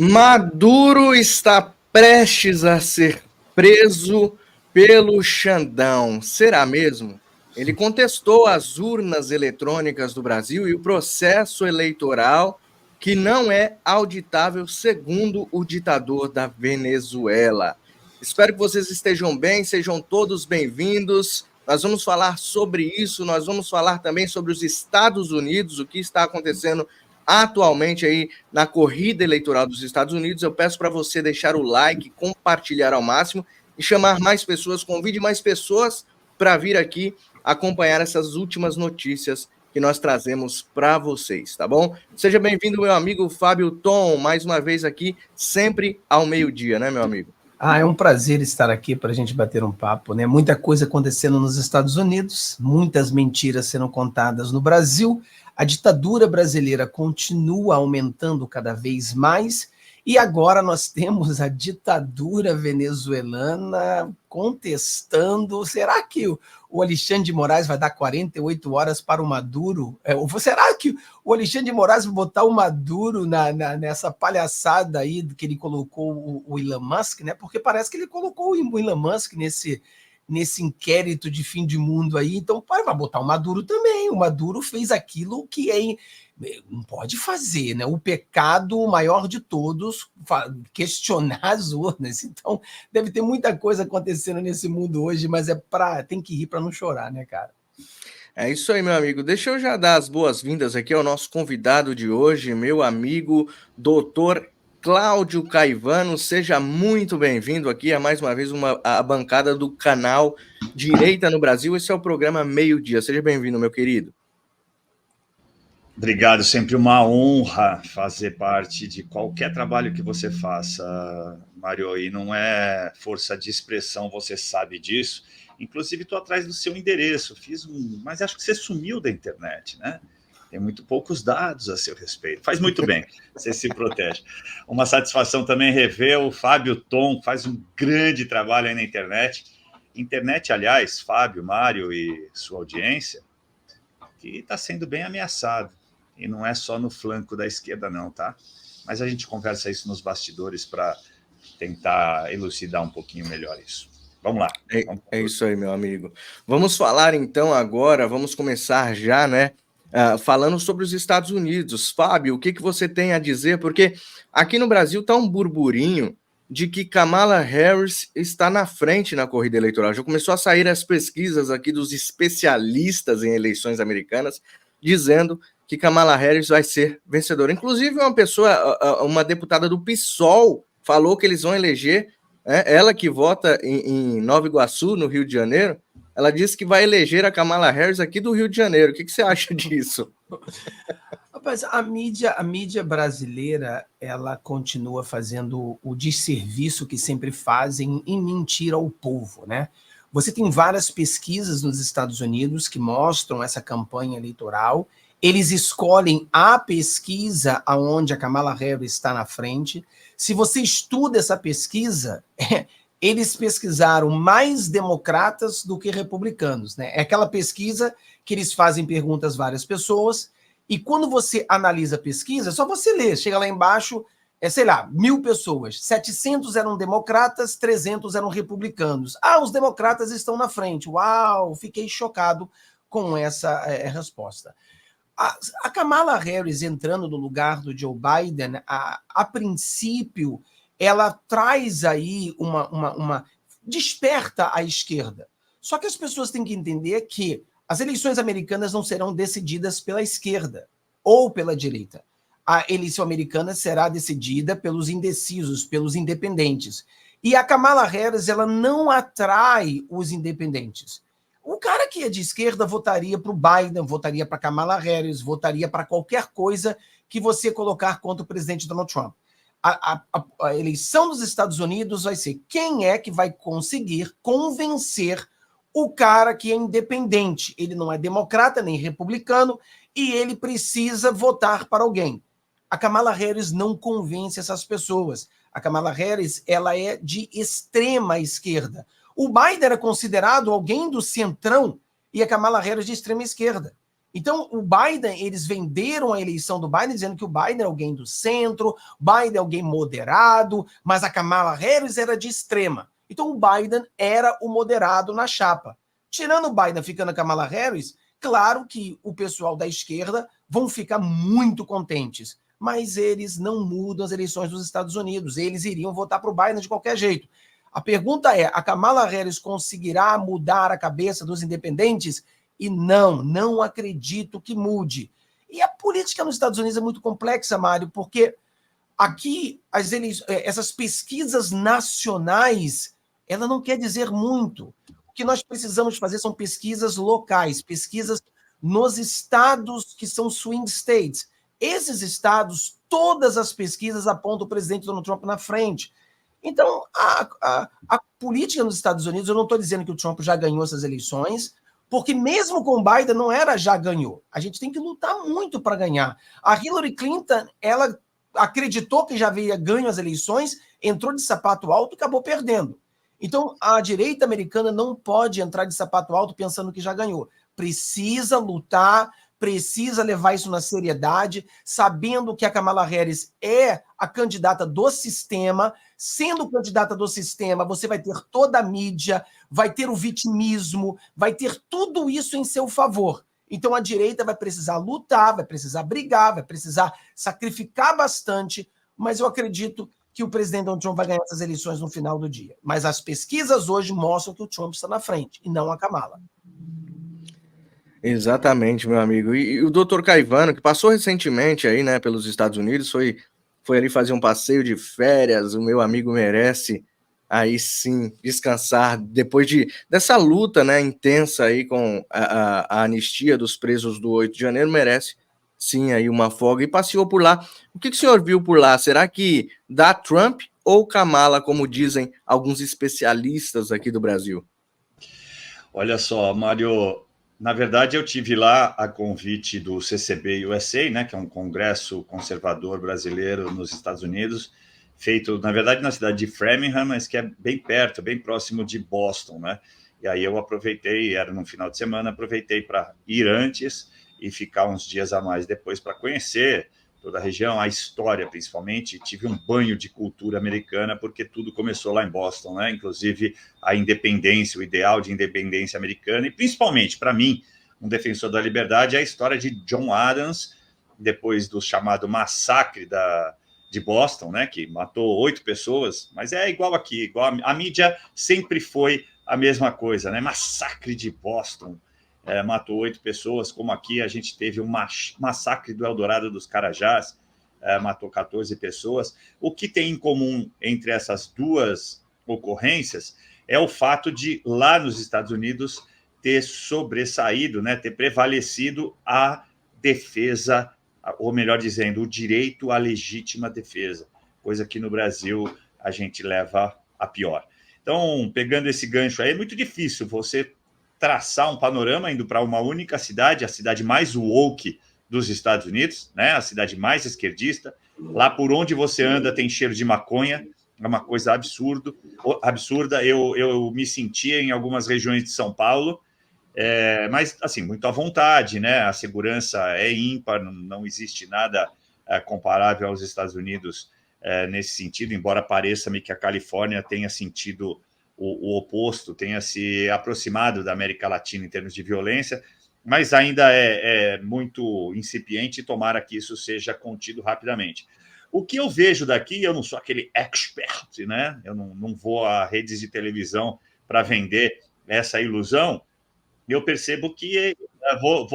Maduro está prestes a ser preso pelo Xandão. Será mesmo? Ele contestou as urnas eletrônicas do Brasil e o processo eleitoral que não é auditável, segundo o ditador da Venezuela. Espero que vocês estejam bem, sejam todos bem-vindos. Nós vamos falar sobre isso, nós vamos falar também sobre os Estados Unidos, o que está acontecendo atualmente aí na corrida eleitoral dos Estados Unidos. Eu peço para você deixar o like, compartilhar ao máximo e chamar mais pessoas, convide mais pessoas para vir aqui acompanhar essas últimas notícias que nós trazemos para vocês, tá bom? Seja bem-vindo, meu amigo Fábio Tom, mais uma vez aqui, sempre ao meio-dia, né, meu amigo? É um prazer estar aqui para a gente bater um papo, né? Muita coisa acontecendo nos Estados Unidos, muitas mentiras sendo contadas no Brasil, a ditadura brasileira continua aumentando cada vez mais, e agora nós temos a ditadura venezuelana contestando. Será que o Alexandre de Moraes vai dar 48 horas para o Maduro? Será que o Alexandre de Moraes vai botar o Maduro nessa palhaçada aí que ele colocou o Elon Musk, né? Porque parece que ele colocou o Elon Musk nesse inquérito de fim de mundo aí, então vai botar o Maduro também. O Maduro fez aquilo que não pode fazer, né? O pecado maior de todos, questionar as urnas. Então, deve ter muita coisa acontecendo nesse mundo hoje, mas tem que rir para não chorar, né, cara? É isso aí, meu amigo. Deixa eu já dar as boas-vindas aqui ao nosso convidado de hoje, meu amigo doutor Cláudio Caivano. Seja muito bem-vindo aqui a mais uma vez a bancada do canal Direita no Brasil. Esse é o programa Meio-Dia. Seja bem-vindo, meu querido. Obrigado, sempre uma honra fazer parte de qualquer trabalho que você faça, Mário, e não é força de expressão, você sabe disso. Inclusive, estou atrás do seu endereço, mas acho que você sumiu da internet, né? Tem muito poucos dados a seu respeito. Faz muito bem, você se protege. Uma satisfação também rever o Fábio Tom, faz um grande trabalho aí na internet. Internet, aliás, Fábio, Mário e sua audiência, que está sendo bem ameaçado. E não é só no flanco da esquerda, não, tá? Mas a gente conversa isso nos bastidores para tentar elucidar um pouquinho melhor isso. Vamos lá. É isso aí, meu amigo. Vamos falar então agora, vamos começar já, né? Falando sobre os Estados Unidos. Fábio, o que você tem a dizer? Porque aqui no Brasil está um burburinho de que Kamala Harris está na frente na corrida eleitoral. Já começou a sair as pesquisas aqui dos especialistas em eleições americanas, dizendo que Kamala Harris vai ser vencedora. Inclusive, uma deputada do PSOL falou que eles vão eleger, ela que vota em Nova Iguaçu, no Rio de Janeiro, ela disse que vai eleger a Kamala Harris aqui do Rio de Janeiro. O que você acha disso? Rapaz, a mídia brasileira, ela continua fazendo o desserviço que sempre fazem em mentir ao povo, né? Você tem várias pesquisas nos Estados Unidos que mostram essa campanha eleitoral. Eles escolhem a pesquisa aonde a Kamala Harris está na frente. Se você estuda essa pesquisa, eles pesquisaram mais democratas do que republicanos, né? É aquela pesquisa que eles fazem perguntas a várias pessoas, e quando você analisa a pesquisa, só você ler, chega lá embaixo, 1.000 pessoas, 700 eram democratas, 300 eram republicanos. Os democratas estão na frente. Uau, fiquei chocado com essa resposta. A Kamala Harris entrando no lugar do Joe Biden, a princípio, ela traz aí desperta a esquerda. Só que as pessoas têm que entender que as eleições americanas não serão decididas pela esquerda ou pela direita. A eleição americana será decidida pelos indecisos, pelos independentes. E a Kamala Harris, ela não atrai os independentes. O cara que é de esquerda votaria para o Biden, votaria para Kamala Harris, votaria para qualquer coisa que você colocar contra o presidente Donald Trump. A eleição dos Estados Unidos vai ser quem é que vai conseguir convencer o cara que é independente. Ele não é democrata nem republicano e ele precisa votar para alguém. A Kamala Harris não convence essas pessoas. A Kamala Harris, ela é de extrema esquerda. O Biden era considerado alguém do centrão e a Kamala Harris de extrema esquerda. Então, o Biden, eles venderam a eleição do Biden dizendo que o Biden é alguém do centro, Biden é alguém moderado, mas a Kamala Harris era de extrema. Então, o Biden era o moderado na chapa. Tirando o Biden, ficando a Kamala Harris, claro que o pessoal da esquerda vão ficar muito contentes, mas eles não mudam as eleições dos Estados Unidos. Eles iriam votar para o Biden de qualquer jeito. A pergunta é, a Kamala Harris conseguirá mudar a cabeça dos independentes? E não acredito que mude. E a política nos Estados Unidos é muito complexa, Mário, porque aqui essas pesquisas nacionais, ela não quer dizer muito. O que nós precisamos fazer são pesquisas locais, pesquisas nos estados que são swing states. Esses estados, todas as pesquisas apontam o presidente Donald Trump na frente. Então, a política nos Estados Unidos, eu não estou dizendo que o Trump já ganhou essas eleições, porque mesmo com o Biden não era já ganhou. A gente tem que lutar muito para ganhar. A Hillary Clinton, ela acreditou que já havia ganho as eleições, entrou de sapato alto e acabou perdendo. Então, a direita americana não pode entrar de sapato alto pensando que já ganhou. Precisa lutar, precisa levar isso na seriedade, sabendo que a Kamala Harris é a candidata do sistema. Sendo candidata do sistema, você vai ter toda a mídia, vai ter o vitimismo, vai ter tudo isso em seu favor. Então a direita vai precisar lutar, vai precisar brigar, vai precisar sacrificar bastante, mas eu acredito que o presidente Donald Trump vai ganhar essas eleições no final do dia. Mas as pesquisas hoje mostram que o Trump está na frente, e não a Kamala. Exatamente, meu amigo. E o doutor Caivano, que passou recentemente aí, né, pelos Estados Unidos, foi ali fazer um passeio de férias. O meu amigo merece aí sim descansar depois dessa luta, né, intensa aí com a anistia dos presos do 8 de janeiro, merece sim aí uma folga e passeou por lá. O que o senhor viu por lá? Será que dá Trump ou Kamala, como dizem alguns especialistas aqui do Brasil? Olha só, Mário, na verdade eu tive lá a convite do CCB USA, né, que é um congresso conservador brasileiro nos Estados Unidos, feito, na verdade, na cidade de Framingham, mas que é bem perto, bem próximo de Boston, né? E aí eu aproveitei, era no final de semana, aproveitei para ir antes e ficar uns dias a mais depois para conhecer toda a região, a história principalmente. Tive um banho de cultura americana, porque tudo começou lá em Boston, né? Inclusive a independência, o ideal de independência americana, e principalmente, para mim, um defensor da liberdade, é a história de John Adams, depois do chamado massacre de Boston, né, que matou 8 pessoas, mas é igual aqui, igual a mídia sempre foi a mesma coisa, né? Massacre de Boston, matou 8 pessoas, como aqui a gente teve um massacre do Eldorado dos Carajás, matou 14 pessoas. O que tem em comum entre essas duas ocorrências é o fato de, lá nos Estados Unidos, ter sobressaído, né, ter prevalecido a defesa, ou melhor dizendo, o direito à legítima defesa, coisa que no Brasil a gente leva a pior. Então, pegando esse gancho aí, é muito difícil você traçar um panorama indo para uma única cidade, a cidade mais woke dos Estados Unidos, né, a cidade mais esquerdista. Lá por onde você anda tem cheiro de maconha, é uma coisa absurda. Eu me sentia em algumas regiões de São Paulo, mas assim, muito à vontade, né? A segurança é ímpar, não existe nada comparável aos Estados Unidos nesse sentido, embora pareça-me que a Califórnia tenha sentido o oposto, tenha se aproximado da América Latina em termos de violência, mas ainda é muito incipiente, e tomara que isso seja contido rapidamente. O que eu vejo daqui, eu não sou aquele expert, né? Eu não vou a redes de televisão para vender essa ilusão. Eu percebo que vou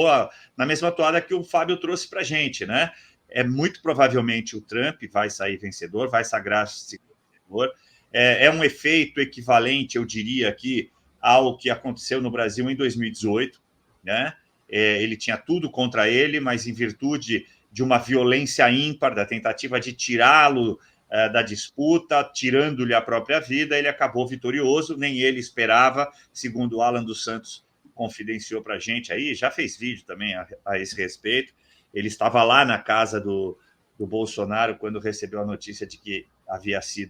na mesma toada que o Fábio trouxe para a gente, né? É muito provavelmente o Trump vai sair vencedor, vai sagrar-se vencedor. É um efeito equivalente, eu diria aqui, ao que aconteceu no Brasil em 2018, né? Ele tinha tudo contra ele, mas em virtude de uma violência ímpar, da tentativa de tirá-lo da disputa, tirando-lhe a própria vida, ele acabou vitorioso, nem ele esperava, segundo o Alan dos Santos confidenciou para a gente aí, já fez vídeo também a esse respeito. Ele estava lá na casa do Bolsonaro quando recebeu a notícia de que havia se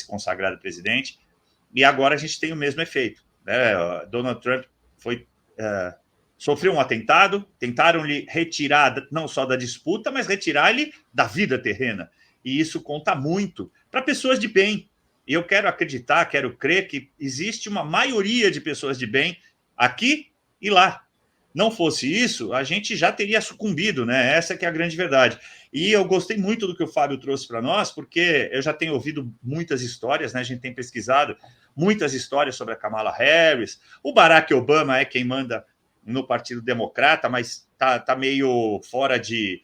consagrado presidente, e agora a gente tem o mesmo efeito, né? Donald Trump foi sofreu um atentado, tentaram lhe retirar não só da disputa, mas retirar-lhe da vida terrena. E isso conta muito para pessoas de bem. E eu quero acreditar, quero crer que existe uma maioria de pessoas de bem aqui e lá. Não fosse isso, a gente já teria sucumbido, né? Essa que é a grande verdade. E eu gostei muito do que o Fábio trouxe para nós, porque eu já tenho ouvido muitas histórias, né? A gente tem pesquisado muitas histórias sobre a Kamala Harris. O Barack Obama é quem manda no Partido Democrata, mas tá meio fora de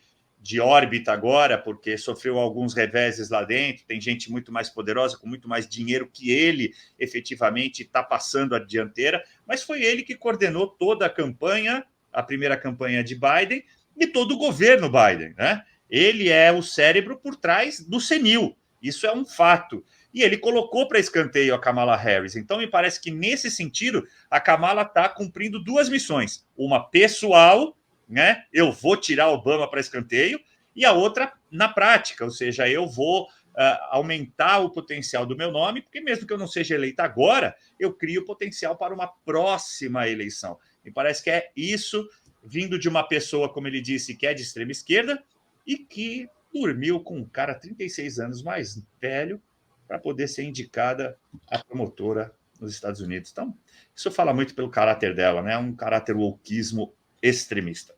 órbita agora, porque sofreu alguns reveses lá dentro, tem gente muito mais poderosa, com muito mais dinheiro que ele, efetivamente está passando a dianteira, mas foi ele que coordenou toda a campanha, a primeira campanha de Biden, e todo o governo Biden, né? Ele é o cérebro por trás do senil, isso é um fato. E ele colocou para escanteio a Kamala Harris. Então, me parece que, nesse sentido, a Kamala está cumprindo duas missões. Uma pessoal, né? Eu vou tirar Obama para escanteio, e a outra na prática, ou seja, eu vou aumentar o potencial do meu nome, porque mesmo que eu não seja eleita agora, eu crio potencial para uma próxima eleição. Me parece que é isso, vindo de uma pessoa, como ele disse, que é de extrema esquerda e que dormiu com um cara 36 anos mais velho para poder ser indicada a promotora nos Estados Unidos. Então, isso fala muito pelo caráter dela, né? Um caráter wokeismo extremista.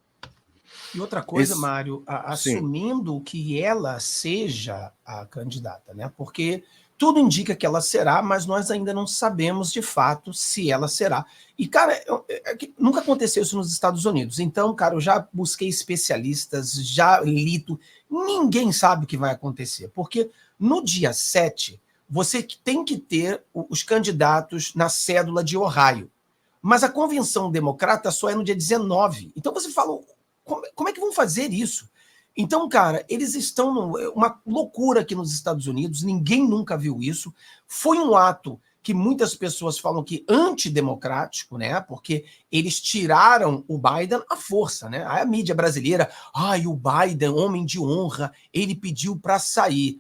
E outra coisa, Mário, assumindo que ela seja a candidata, né? Porque tudo indica que ela será, mas nós ainda não sabemos de fato se ela será. E, cara, nunca aconteceu isso nos Estados Unidos. Então, cara, eu já busquei especialistas, já li, ninguém sabe o que vai acontecer. Porque no dia 7, você tem que ter os candidatos na cédula de Ohio. Mas a convenção democrata só é no dia 19. Então você fala, como é que vão fazer isso? Então, cara, eles estão numa loucura aqui nos Estados Unidos, ninguém nunca viu isso. Foi um ato que muitas pessoas falam que antidemocrático, né? Porque eles tiraram o Biden à força, né? A mídia brasileira, o Biden, homem de honra, ele pediu para sair.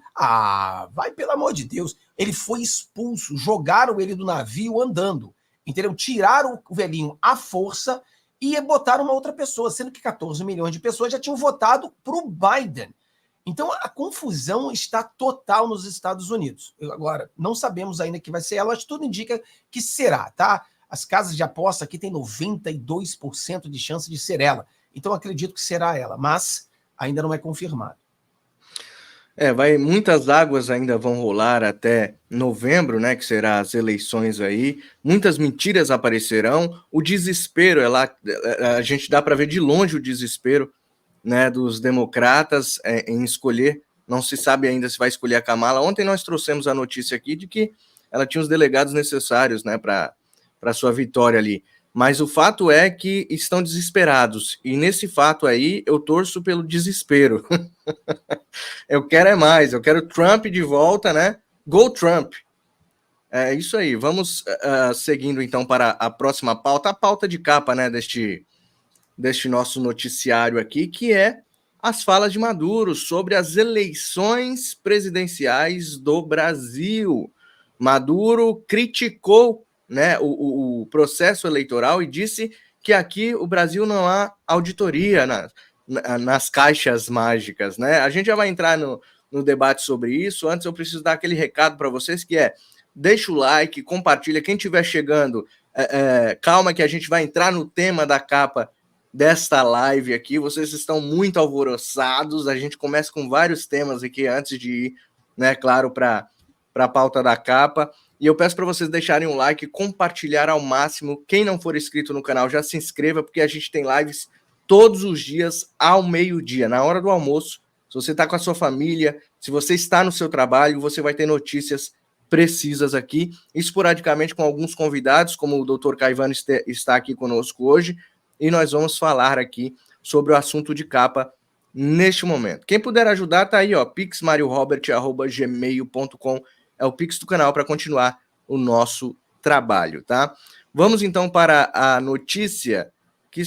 Vai pelo amor de Deus. Ele foi expulso, jogaram ele do navio andando, entendeu? Tiraram o velhinho à força e botaram uma outra pessoa, sendo que 14 milhões de pessoas já tinham votado para o Biden. Então, a confusão está total nos Estados Unidos. Agora, não sabemos ainda que vai ser ela, mas tudo indica que será, tá? As casas de aposta aqui têm 92% de chance de ser ela. Então, acredito que será ela, mas ainda não é confirmado. Muitas águas ainda vão rolar até novembro, né, que será as eleições aí. Muitas mentiras aparecerão. O desespero a gente dá para ver de longe o desespero, né, dos democratas em escolher. Não se sabe ainda se vai escolher a Kamala. Ontem nós trouxemos a notícia aqui de que ela tinha os delegados necessários, né, para sua vitória ali. Mas o fato é que estão desesperados. E nesse fato aí, eu torço pelo desespero. Eu quero mais. Eu quero Trump de volta, né? Go Trump. É isso aí. Vamos seguindo, então, para a próxima pauta. A pauta de capa, né, deste nosso noticiário aqui, que é as falas de Maduro sobre as eleições presidenciais do Brasil. Maduro criticou, né, o processo eleitoral e disse que aqui o Brasil não há auditoria nas caixas mágicas, né? A gente já vai entrar no debate sobre isso. Antes eu preciso dar aquele recado para vocês, que deixa o like, compartilha. Quem estiver chegando, calma que a gente vai entrar no tema da capa desta live aqui. Vocês estão muito alvoroçados. A gente começa com vários temas aqui antes de ir, né, claro, para a pauta da capa. E eu peço para vocês deixarem um like, compartilhar ao máximo. Quem não for inscrito no canal, já se inscreva, porque a gente tem lives todos os dias ao meio-dia, na hora do almoço. Se você está com a sua família, se você está no seu trabalho, você vai ter notícias precisas aqui, esporadicamente com alguns convidados, como o Dr. Caivano está aqui conosco hoje, e nós vamos falar aqui sobre o assunto de capa neste momento. Quem puder ajudar, tá aí, ó, pixmariorobert@gmail.com, é o pix do canal para continuar o nosso trabalho, tá? Vamos então para a notícia que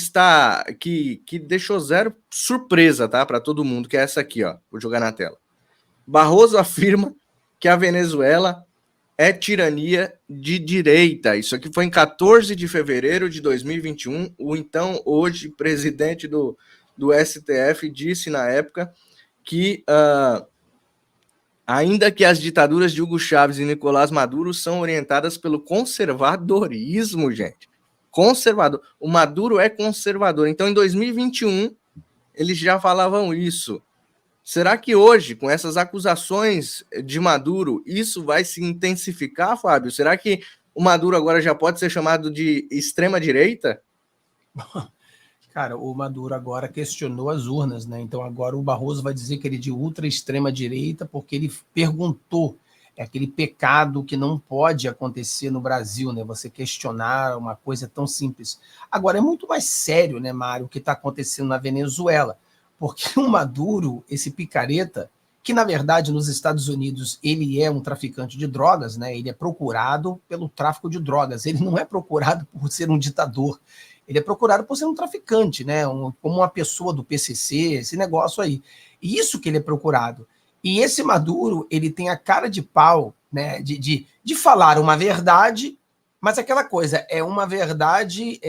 deixou zero surpresa, tá, para todo mundo, que é essa aqui, ó. Vou jogar na tela. Barroso afirma que a Venezuela é tirania de direita. Isso aqui foi em 14 de fevereiro de 2021. O então, hoje, presidente do STF disse na época que, ainda que as ditaduras de Hugo Chávez e Nicolás Maduro são orientadas pelo conservadorismo, gente. Conservador. O Maduro é conservador. Então, em 2021, eles já falavam isso. Será que hoje, com essas acusações de Maduro, isso vai se intensificar, Fábio? Será que o Maduro agora já pode ser chamado de extrema-direita? Cara, o Maduro agora questionou as urnas, né? Então agora o Barroso vai dizer que ele é de ultra-extrema-direita porque ele perguntou. É aquele pecado que não pode acontecer no Brasil, né? Você questionar uma coisa tão simples. Agora, é muito mais sério, né, Mário, o que está acontecendo na Venezuela. Porque o Maduro, esse picareta, que na verdade nos Estados Unidos ele é um traficante de drogas, né? Ele é procurado pelo tráfico de drogas. Ele não é procurado por ser um ditador. Ele é procurado por ser um traficante, né? Como uma pessoa do PCC, esse negócio aí. E isso que ele é procurado. E esse Maduro, ele tem a cara de pau, né? De falar uma verdade, mas aquela coisa, é uma verdade,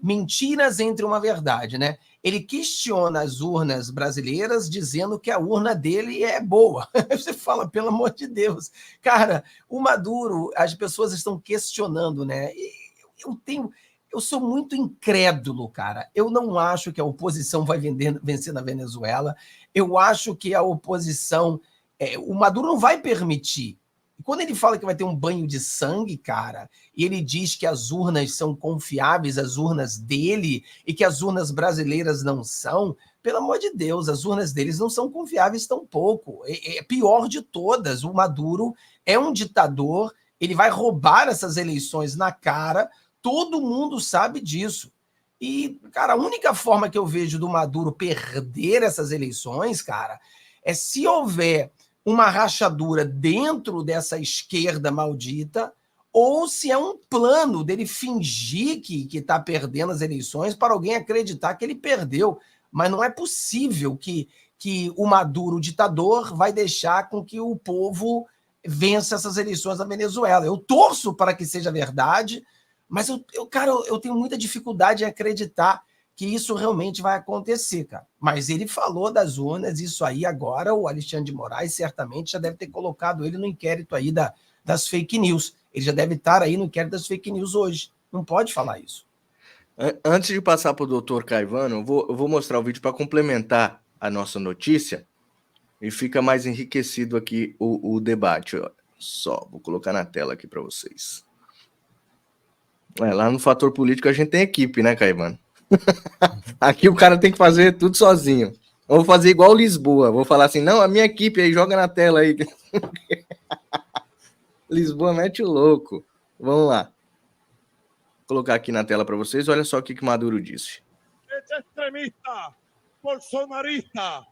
mentiras entre uma verdade, né? Ele questiona as urnas brasileiras dizendo que a urna dele é boa. Você fala, pelo amor de Deus. Cara, o Maduro, as pessoas estão questionando, né? Eu sou muito incrédulo, cara. Eu não acho que a oposição vai vencer na Venezuela. Eu acho que a oposição... o Maduro não vai permitir. E quando ele fala que vai ter um banho de sangue, cara, e ele diz que as urnas são confiáveis, as urnas dele, e que as urnas brasileiras não são, pelo amor de Deus, as urnas deles não são confiáveis tampouco. É pior de todas. O Maduro é um ditador, ele vai roubar essas eleições na cara, todo mundo sabe disso. E, cara, a única forma que eu vejo do Maduro perder essas eleições, cara, é se houver uma rachadura dentro dessa esquerda maldita, ou se é um plano dele fingir que está perdendo as eleições para alguém acreditar que ele perdeu. Mas não é possível que o Maduro, o ditador, vai deixar com que o povo vença essas eleições na Venezuela. Eu torço para que seja verdade, mas eu tenho muita dificuldade em acreditar que isso realmente vai acontecer, cara. Mas ele falou das urnas, isso aí agora o Alexandre de Moraes certamente já deve ter colocado ele no inquérito aí das fake news. Ele já deve estar aí no inquérito das fake news hoje. Não pode falar isso. Antes de passar para o doutor Caivano, eu vou mostrar o vídeo para complementar a nossa notícia e fica mais enriquecido aqui o debate. Ó. Só, vou colocar na tela aqui para vocês. Lá no Fator Político a gente tem equipe, né, Caivano? Aqui o cara tem que fazer tudo sozinho. Eu vou fazer igual Lisboa. Vou falar assim, não, a minha equipe aí, joga na tela aí. Lisboa mete o louco. Vamos lá. Vou colocar aqui na tela para vocês. Olha só o que Maduro disse. Extremista, bolsonarista,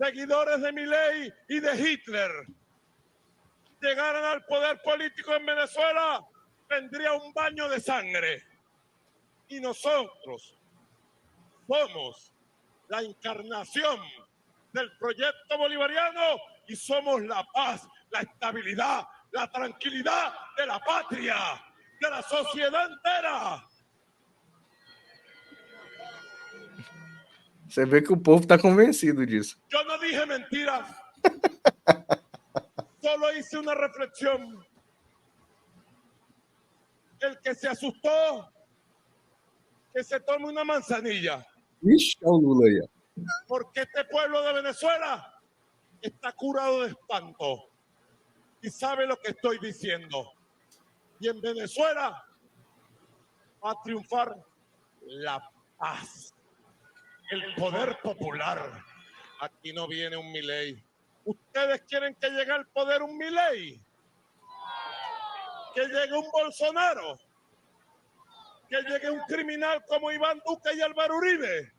seguidores de Milei e de Hitler, llegaran al poder político en Venezuela, tendría un baño de sangre. Y nosotros somos la encarnación del proyecto bolivariano y somos la paz, la estabilidad, la tranquilidad de la patria, de la sociedad entera. Você vê que o povo está convencido disso. Yo no dije mentiras, solo hice una reflexión. El que se asustó, que se tome una manzanilla. Ixi, olha o Lula aí. Porque este pueblo de Venezuela está curado de espanto y sabe lo que estoy diciendo. Y en Venezuela va a triunfar la paz, el poder popular. Aquí no viene un Milei. ¿Ustedes quieren que llegue al poder un Milei? ¿Que llegue un Bolsonaro? ¿Que llegue un criminal como Iván Duque y Álvaro Uribe?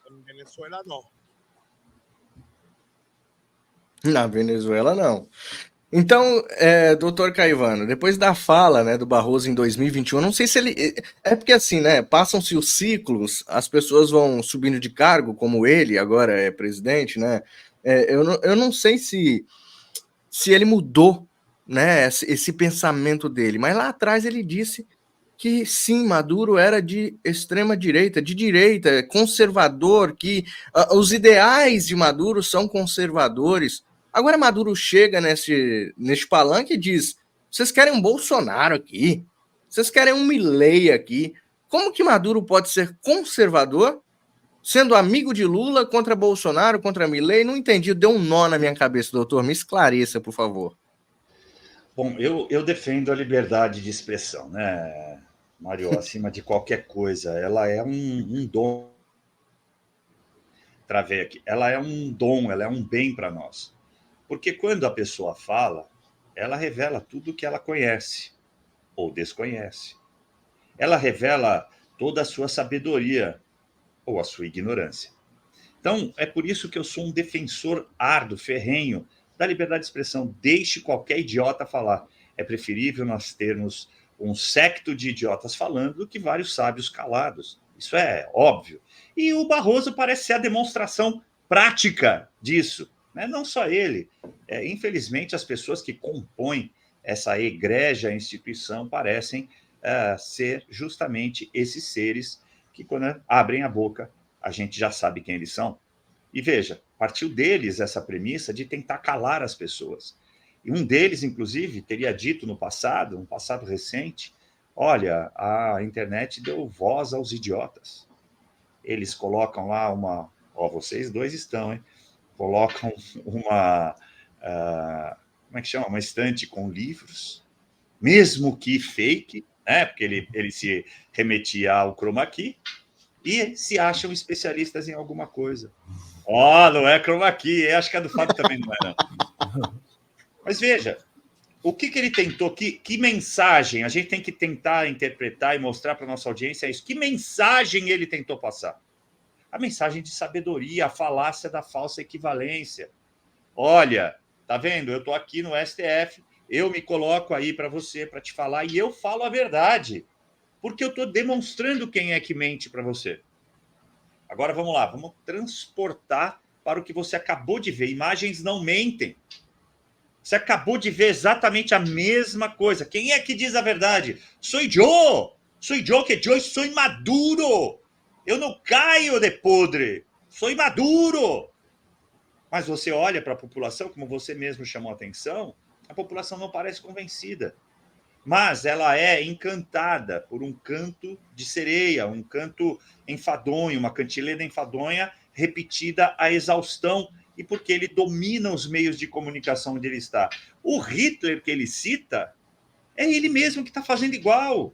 En Venezuela no. Na Venezuela, não. Então, doutor Caivano, depois da fala, né, do Barroso em 2021, não sei se ele... É porque assim, né, passam-se os ciclos, as pessoas vão subindo de cargo, como ele agora é presidente, né? Eu não sei se se ele mudou, né, esse pensamento dele. Mas lá atrás ele disse que sim, Maduro era de extrema direita, de direita, conservador, que os ideais de Maduro são conservadores. Agora Maduro chega neste palanque e diz: vocês querem um Bolsonaro aqui, vocês querem um Milei aqui. Como que Maduro pode ser conservador, sendo amigo de Lula, contra Bolsonaro, contra Milei? Não entendi, deu um nó na minha cabeça, doutor. Me esclareça, por favor. Bom, eu defendo a liberdade de expressão, né, Mário, acima de qualquer coisa. Ela é um dom. Travei aqui. Ela é um dom, ela é um bem para nós. Porque quando a pessoa fala, ela revela tudo o que ela conhece ou desconhece. Ela revela toda a sua sabedoria ou a sua ignorância. Então, é por isso que eu sou um defensor árduo, ferrenho da liberdade de expressão. Deixe qualquer idiota falar. É preferível nós termos um séquito de idiotas falando do que vários sábios calados. Isso é óbvio. E o Barroso parece ser a demonstração prática disso. Né? Não só ele. Infelizmente, as pessoas que compõem essa egrégia instituição parecem ser justamente esses seres que, quando abrem a boca, a gente já sabe quem eles são. E veja, partiu deles essa premissa de tentar calar as pessoas. E um deles, inclusive, teria dito no passado, um passado recente, olha, a internet deu voz aos idiotas. Eles colocam lá uma... vocês dois estão, hein? Colocam uma... como é que chama? Uma estante com livros, mesmo que fake, né? Porque ele se remetia ao chroma key, e se acham especialistas em alguma coisa. Não é chroma key, acho que a do Fábio também não é, não. Mas veja, o que ele tentou, que mensagem, a gente tem que tentar interpretar e mostrar para a nossa audiência isso. Que mensagem ele tentou passar? A mensagem de sabedoria, a falácia da falsa equivalência. Olha, tá vendo? Eu estou aqui no STF, eu me coloco aí para você, para te falar, e eu falo a verdade, porque eu estou demonstrando quem é que mente para você. Agora vamos lá, vamos transportar para o que você acabou de ver. Imagens não mentem. Você acabou de ver exatamente a mesma coisa. Quem é que diz a verdade? Sou eu! Sou eu que eu sou Maduro! Eu não caio de podre! Sou Maduro! Mas você olha para a população, como você mesmo chamou a atenção, a população não parece convencida. Mas ela é encantada por um canto de sereia, um canto enfadonho, uma cantilena enfadonha repetida à exaustão, e porque ele domina os meios de comunicação onde ele está. O Hitler que ele cita é ele mesmo que está fazendo igual.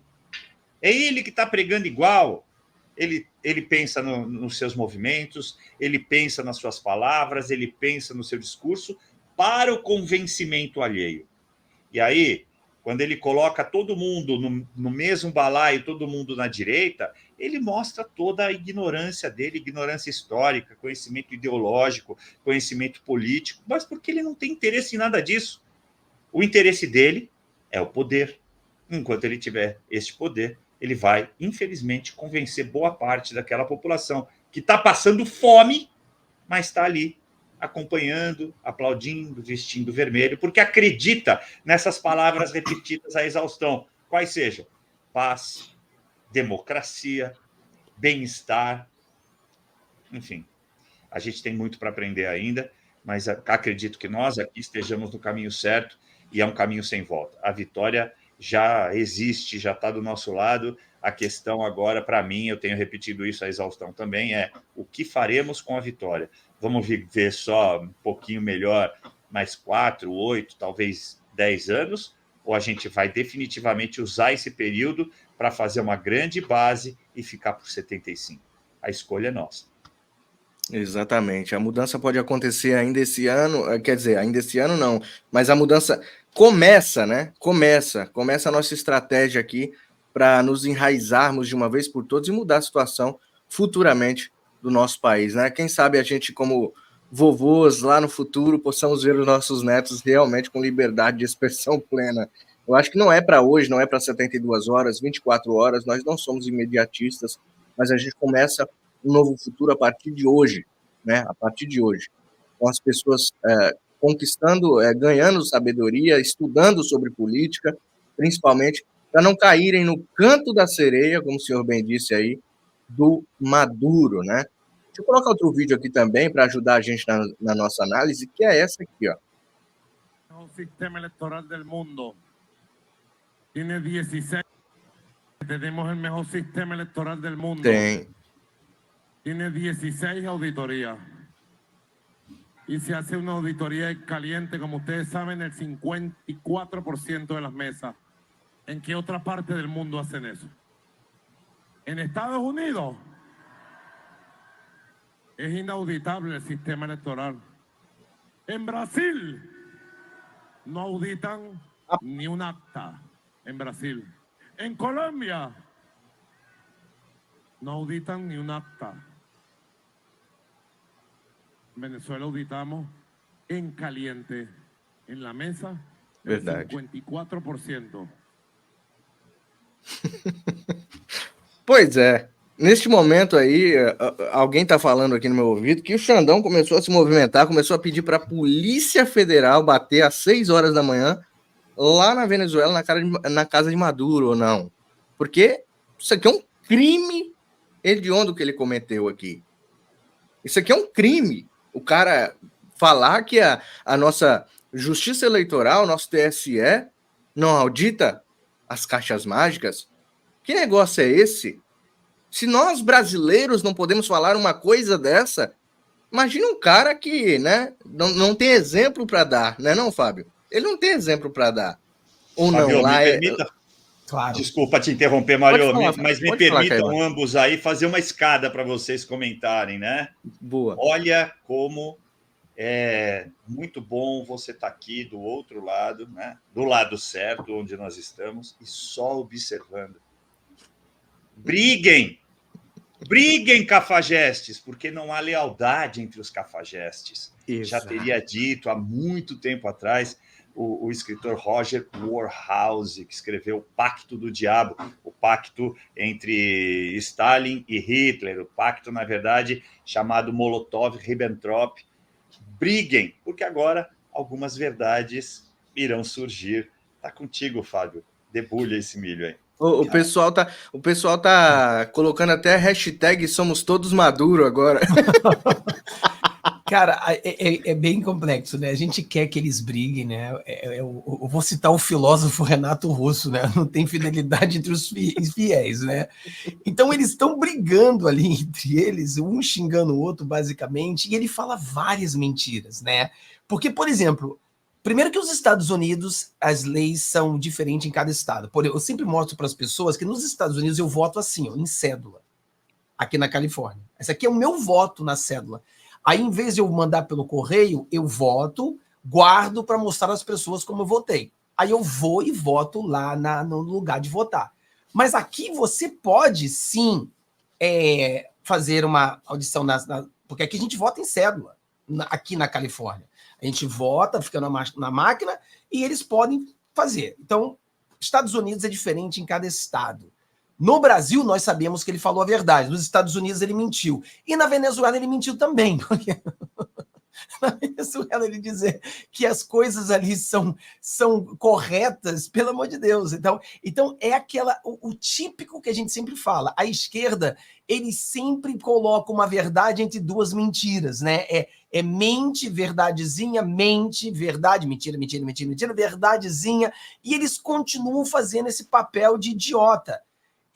É ele que está pregando igual. Ele pensa nos seus movimentos, ele pensa nas suas palavras, ele pensa no seu discurso para o convencimento alheio. E aí, quando ele coloca todo mundo no mesmo balaio, todo mundo na direita, ele mostra toda a ignorância dele, ignorância histórica, conhecimento ideológico, conhecimento político, mas porque ele não tem interesse em nada disso. O interesse dele é o poder. Enquanto ele tiver este poder, ele vai, infelizmente, convencer boa parte daquela população que está passando fome, mas está ali acompanhando, aplaudindo, vestindo vermelho, porque acredita nessas palavras repetidas à exaustão, quais sejam paz, democracia, bem-estar, enfim. A gente tem muito para aprender ainda, mas acredito que nós aqui estejamos no caminho certo e é um caminho sem volta. A vitória já existe, já está do nosso lado. A questão agora, para mim, eu tenho repetido isso à exaustão também, é o que faremos com a vitória. Vamos viver só um pouquinho melhor, mais 4, 8, talvez 10 anos, ou a gente vai definitivamente usar esse período para fazer uma grande base e ficar por 75? A escolha é nossa. Exatamente. A mudança pode acontecer ainda esse ano, quer dizer, ainda esse ano não, mas a mudança começa, né? Começa a nossa estratégia aqui para nos enraizarmos de uma vez por todas e mudar a situação futuramente do nosso país, né? Quem sabe a gente, como vovôs lá no futuro, possamos ver os nossos netos realmente com liberdade de expressão plena. Eu acho que não é para hoje, não é para 72 horas, 24 horas, nós não somos imediatistas, mas a gente começa um novo futuro a partir de hoje, né? A partir de hoje. Com as pessoas conquistando, ganhando sabedoria, estudando sobre política, principalmente, para não caírem no canto da sereia, como o senhor bem disse aí, do Maduro, né? Deixa eu colocar outro vídeo aqui também para ajudar a gente na nossa análise, que é essa aqui, ó. O sistema eleitoral del mundo tiene 16. Tenemos el mejor sistema electoral del mundo. Tem. Tiene 16 auditorías. Y se hace una auditoría caliente, como ustedes saben, el 54% de las mesas. ¿En qué otra parte del mundo hacen eso? En Estados Unidos es inauditable el sistema electoral. En Brasil no auditan ni un acta. En Brasil. En Colombia no auditan ni un acta. En Venezuela auditamos en caliente, en la mesa, el 54%. Pois é. Neste momento aí, alguém está falando aqui no meu ouvido que o Xandão começou a se movimentar, começou a pedir para a Polícia Federal bater às 6 horas da manhã lá na Venezuela, na casa de Maduro, ou não. Porque isso aqui é um crime hediondo que ele cometeu aqui. Isso aqui é um crime. O cara falar que a nossa Justiça Eleitoral, nosso TSE, não audita as caixas mágicas. Que negócio é esse? Se nós brasileiros não podemos falar uma coisa dessa, imagina um cara que, né, não tem exemplo para dar, né, não, Fábio? Ele não tem exemplo para dar. Ou Fábio, não, lá me permita... Claro. Desculpa te interromper, Mário, mas me permitam falar, ambos aí fazer uma escada para vocês comentarem, né? Boa. Olha como é muito bom você estar aqui do outro lado, né? Do lado certo, onde nós estamos, e só observando. Briguem, cafajestes, porque não há lealdade entre os cafajestes. Já teria dito há muito tempo atrás o escritor Roger Warhouse, que escreveu O Pacto do Diabo, o pacto entre Stalin e Hitler, o pacto, na verdade, chamado Molotov-Ribbentrop. Briguem, porque agora algumas verdades irão surgir. Tá contigo, Fábio. Debulha esse milho aí. O pessoal tá colocando até hashtag Somos Todos Maduro agora. Cara, é bem complexo, né? A gente quer que eles briguem, né? Eu vou citar o filósofo Renato Russo, né? Não tem fidelidade entre os fiéis, né? Então eles estão brigando ali entre eles, um xingando o outro, basicamente, e ele fala várias mentiras, né? Porque, por exemplo, primeiro que os Estados Unidos, as leis são diferentes em cada estado. Eu sempre mostro para as pessoas que nos Estados Unidos eu voto assim, ó, em cédula, aqui na Califórnia. Esse aqui é o meu voto na cédula. Aí, em vez de eu mandar pelo correio, eu voto, guardo para mostrar às pessoas como eu votei. Aí eu vou e voto lá no lugar de votar. Mas aqui você pode, sim, fazer uma audição, porque aqui a gente vota em cédula, aqui na Califórnia. A gente vota, fica na máquina, e eles podem fazer. Então, Estados Unidos é diferente em cada estado. No Brasil, nós sabemos que ele falou a verdade. Nos Estados Unidos, ele mentiu. E na Venezuela, ele mentiu também. Porque na Venezuela, ele dizer que as coisas ali são corretas, pelo amor de Deus. Então é o típico que a gente sempre fala. A esquerda, eles sempre colocam uma verdade entre duas mentiras, né? Mente, verdadezinha, mente, verdade, mentira, verdadezinha. E eles continuam fazendo esse papel de idiota.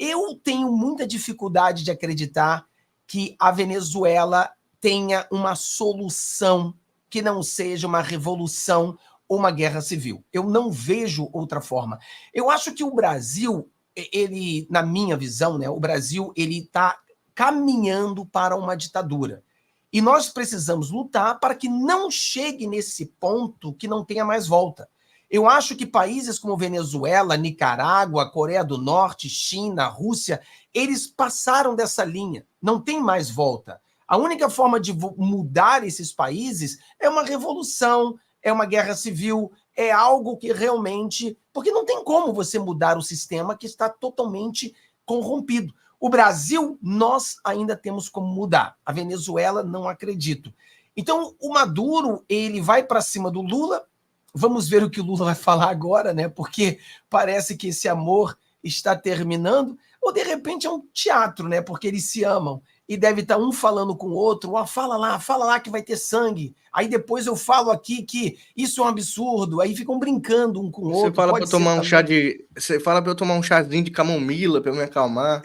Eu tenho muita dificuldade de acreditar que a Venezuela tenha uma solução que não seja uma revolução ou uma guerra civil. Eu não vejo outra forma. Eu acho que o Brasil, ele, na minha visão, né, o Brasil ele está caminhando para uma ditadura. E nós precisamos lutar para que não chegue nesse ponto que não tenha mais volta. Eu acho que países como Venezuela, Nicarágua, Coreia do Norte, China, Rússia, eles passaram dessa linha. Não tem mais volta. A única forma de mudar esses países é uma revolução, é uma guerra civil, é algo que realmente... Porque não tem como você mudar o sistema que está totalmente corrompido. O Brasil, nós ainda temos como mudar. A Venezuela, não acredito. Então, o Maduro, ele vai para cima do Lula. Vamos ver o que o Lula vai falar agora, né? Porque parece que esse amor está terminando. Ou, de repente, é um teatro, né? Porque eles se amam. E deve estar um falando com o outro. Fala lá que vai ter sangue. Aí depois eu falo aqui que isso é um absurdo. Aí ficam brincando um com o outro. Você fala para eu tomar um chá de... Você fala para eu tomar um chazinho de camomila para eu me acalmar.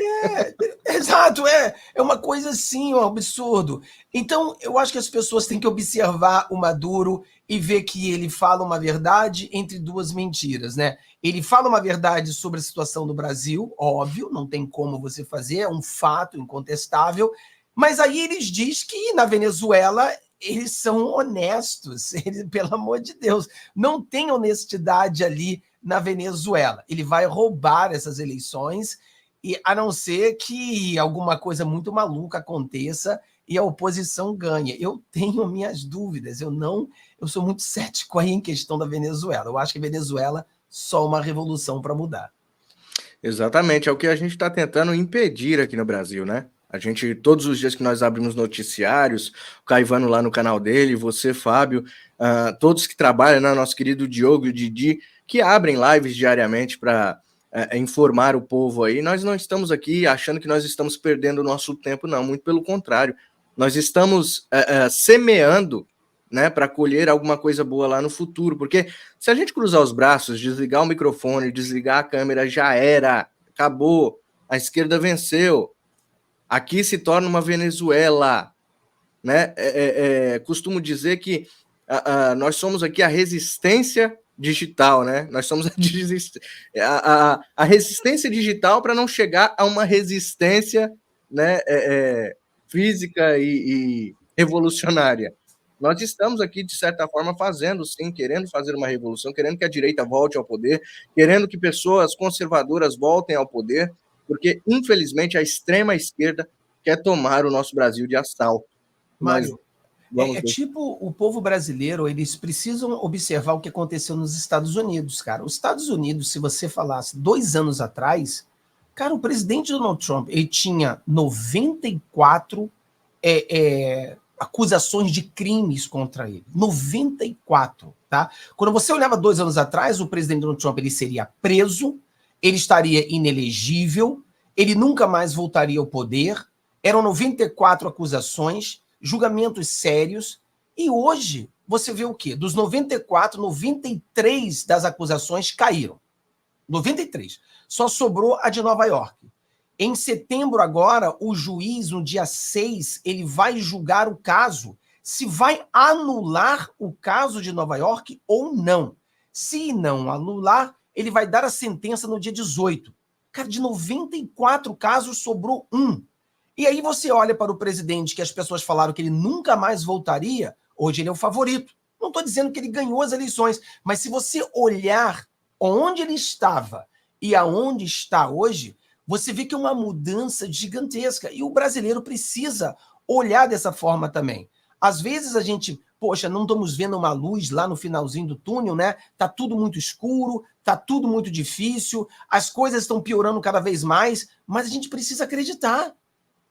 Exato, é uma coisa assim, um absurdo. Então, eu acho que as pessoas têm que observar o Maduro e ver que ele fala uma verdade entre duas mentiras, né? Ele fala uma verdade sobre a situação do Brasil, óbvio, não tem como você fazer, é um fato incontestável, mas aí eles dizem que na Venezuela eles são honestos, pelo amor de Deus, não tem honestidade ali na Venezuela. Ele vai roubar essas eleições, e a não ser que alguma coisa muito maluca aconteça e a oposição ganhe. Eu tenho minhas dúvidas, eu sou muito cético aí em questão da Venezuela. Eu acho que a Venezuela só uma revolução para mudar. Exatamente, é o que a gente está tentando impedir aqui no Brasil, né? A gente, todos os dias que nós abrimos noticiários, o Caivano lá no canal dele, você, Fábio, todos que trabalham, né, nosso querido Diogo e o Didi, que abrem lives diariamente para informar o povo aí, nós não estamos aqui achando que nós estamos perdendo o nosso tempo, não, muito pelo contrário. Nós estamos semeando, né, para colher alguma coisa boa lá no futuro, porque se a gente cruzar os braços, desligar o microfone, desligar a câmera, já era, acabou, a esquerda venceu. Aqui se torna uma Venezuela, né? Costumo dizer que nós somos aqui a resistência digital, né? Nós somos a resistência digital para não chegar a uma resistência, né, física e revolucionária. Nós estamos aqui, de certa forma, fazendo, sim, querendo fazer uma revolução, querendo que a direita volte ao poder, querendo que pessoas conservadoras voltem ao poder, porque, infelizmente, a extrema esquerda quer tomar o nosso Brasil de assalto. Mário, tipo o povo brasileiro, eles precisam observar o que aconteceu nos Estados Unidos, cara. Os Estados Unidos, se você falasse 2 anos atrás, cara, o presidente Donald Trump, ele tinha 94 acusações de crimes contra ele. 94, tá? Quando você olhava 2 anos atrás, o presidente Donald Trump, ele seria preso, ele estaria inelegível, ele nunca mais voltaria ao poder, eram 94 acusações, julgamentos sérios, e hoje você vê o quê? Dos 94, 93 das acusações caíram. 93. Só sobrou a de Nova York. Em setembro agora, o juiz, no dia 6, ele vai julgar o caso, se vai anular o caso de Nova York ou não. Se não anular, ele vai dar a sentença no dia 18. Cara, de 94 casos, sobrou 1. E aí você olha para o presidente, que as pessoas falaram que ele nunca mais voltaria, hoje ele é o favorito. Não estou dizendo que ele ganhou as eleições, mas se você olhar onde ele estava e aonde está hoje, você vê que é uma mudança gigantesca. E o brasileiro precisa olhar dessa forma também. Às vezes a gente, poxa, não estamos vendo uma luz lá no finalzinho do túnel, né? Tá tudo muito escuro, tá tudo muito difícil, as coisas estão piorando cada vez mais, mas a gente precisa acreditar.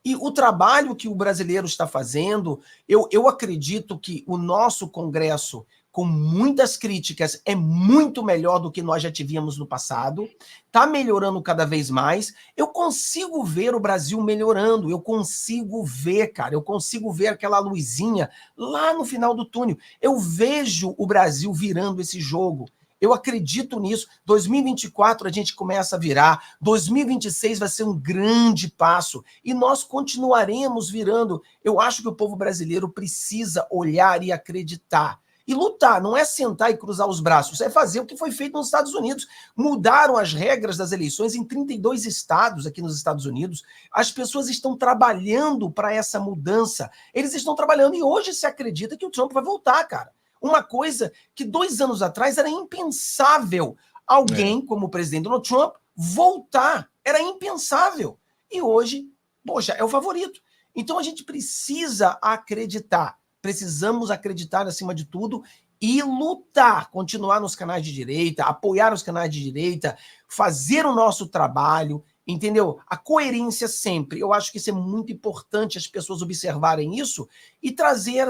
E o trabalho que o brasileiro está fazendo, eu acredito que o nosso Congresso, com muitas críticas, é muito melhor do que nós já tivemos no passado, está melhorando cada vez mais. Eu consigo ver o Brasil melhorando, eu consigo ver, cara, eu consigo ver aquela luzinha lá no final do túnel. Eu vejo o Brasil virando esse jogo. Eu acredito nisso. 2024 a gente começa a virar. 2026 vai ser um grande passo. E nós continuaremos virando. Eu acho que o povo brasileiro precisa olhar e acreditar. E lutar, não é sentar e cruzar os braços, é fazer o que foi feito nos Estados Unidos. Mudaram as regras das eleições em 32 estados aqui nos Estados Unidos. As pessoas estão trabalhando para essa mudança. Eles estão trabalhando e hoje se acredita que o Trump vai voltar, cara. Uma coisa que 2 anos atrás era impensável alguém, como o presidente Donald Trump, voltar. Era impensável. E hoje, poxa, é o favorito. Então a gente precisa acreditar. Precisamos acreditar acima de tudo e lutar, continuar nos canais de direita, apoiar os canais de direita, fazer o nosso trabalho, entendeu? A coerência sempre. Eu acho que isso é muito importante as pessoas observarem isso e trazer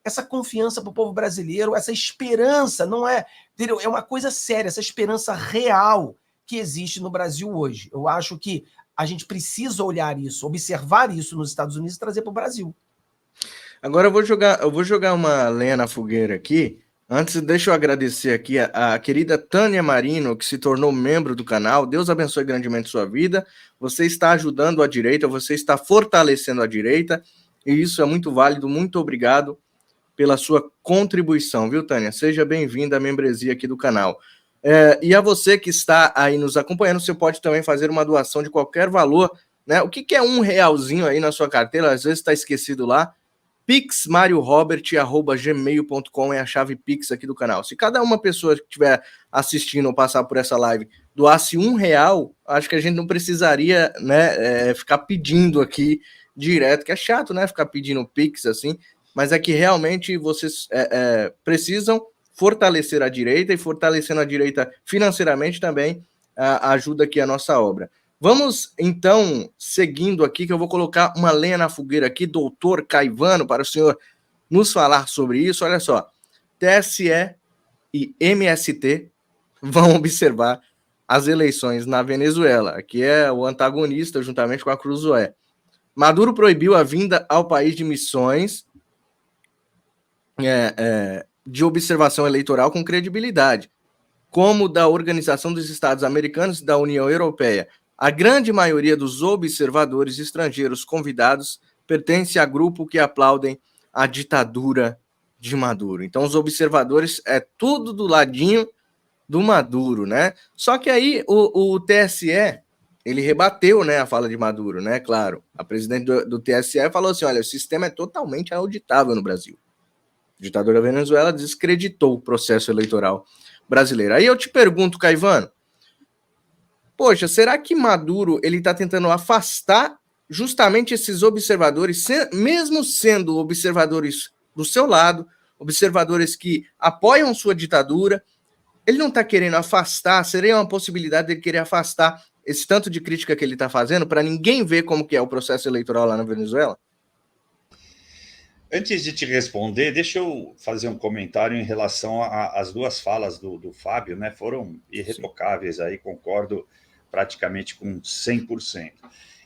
essa confiança para o povo brasileiro, essa esperança, não é, entendeu? É uma coisa séria, essa esperança real que existe no Brasil hoje. Eu acho que a gente precisa olhar isso, observar isso nos Estados Unidos e trazer para o Brasil. Agora eu vou jogar uma lenha na fogueira aqui. Antes, deixa eu agradecer aqui a querida Tânia Marino, que se tornou membro do canal. Deus abençoe grandemente sua vida. Você está ajudando a direita, você está fortalecendo a direita, e isso é muito válido. Muito obrigado pela sua contribuição, viu, Tânia? Seja bem-vinda à membresia aqui do canal. E a você que está aí nos acompanhando, você pode também fazer uma doação de qualquer valor, né? O que é R$1 aí na sua carteira? Às vezes está esquecido lá. pixmariorobert@gmail.com é a chave Pix aqui do canal. Se cada uma pessoa que estiver assistindo ou passar por essa live doasse R$1, acho que a gente não precisaria, né, ficar pedindo aqui direto, que é chato, né, ficar pedindo Pix assim, mas é que realmente vocês precisam fortalecer a direita, e fortalecendo a direita financeiramente também ajuda aqui a nossa obra. Vamos, então, seguindo aqui, que eu vou colocar uma lenha na fogueira aqui, doutor Caivano, para o senhor nos falar sobre isso. Olha só, TSE e MST vão observar as eleições na Venezuela, que é o antagonista, juntamente com a Cruzoé. Maduro proibiu a vinda ao país de missões de observação eleitoral com credibilidade, como da Organização dos Estados Americanos e da União Europeia. A grande maioria dos observadores estrangeiros convidados pertence a grupo que aplaudem a ditadura de Maduro. Então, os observadores é tudo do ladinho do Maduro, né? Só que aí o TSE, ele rebateu, né, a fala de Maduro, né? Claro, a presidente do TSE falou assim, olha, o sistema é totalmente auditável no Brasil. A ditadura da Venezuela descreditou o processo eleitoral brasileiro. Aí eu te pergunto, Caivano, poxa, será que Maduro ele está tentando afastar justamente esses observadores, mesmo sendo observadores do seu lado, observadores que apoiam sua ditadura, ele não está querendo afastar, seria uma possibilidade de querer afastar esse tanto de crítica que ele está fazendo para ninguém ver como que é o processo eleitoral lá na Venezuela? Antes de te responder, deixa eu fazer um comentário em relação às duas falas do Fábio, né? Foram irretocáveis aí, concordo praticamente com 100%.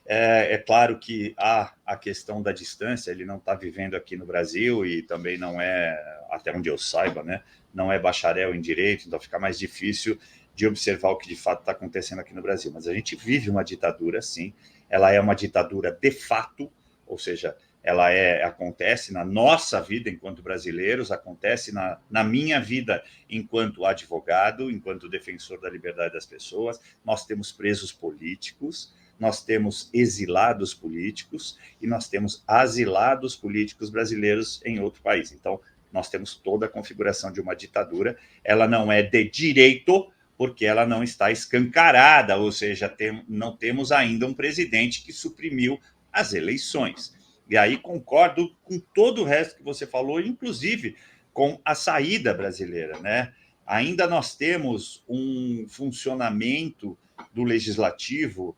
É claro que há a questão da distância, ele não está vivendo aqui no Brasil e também não é, até onde eu saiba, né? Não é bacharel em direito, então fica mais difícil de observar o que de fato está acontecendo aqui no Brasil. Mas a gente vive uma ditadura, sim, ela é uma ditadura de fato, ou seja, ela acontece na nossa vida enquanto brasileiros, acontece na minha vida enquanto advogado, enquanto defensor da liberdade das pessoas. Nós temos presos políticos, nós temos exilados políticos e nós temos asilados políticos brasileiros em outro país. Então, nós temos toda a configuração de uma ditadura. Ela não é de direito, porque ela não está escancarada, ou seja, não temos ainda um presidente que suprimiu as eleições. E aí concordo com todo o resto que você falou, inclusive com a saída brasileira, né? Ainda nós temos um funcionamento do legislativo,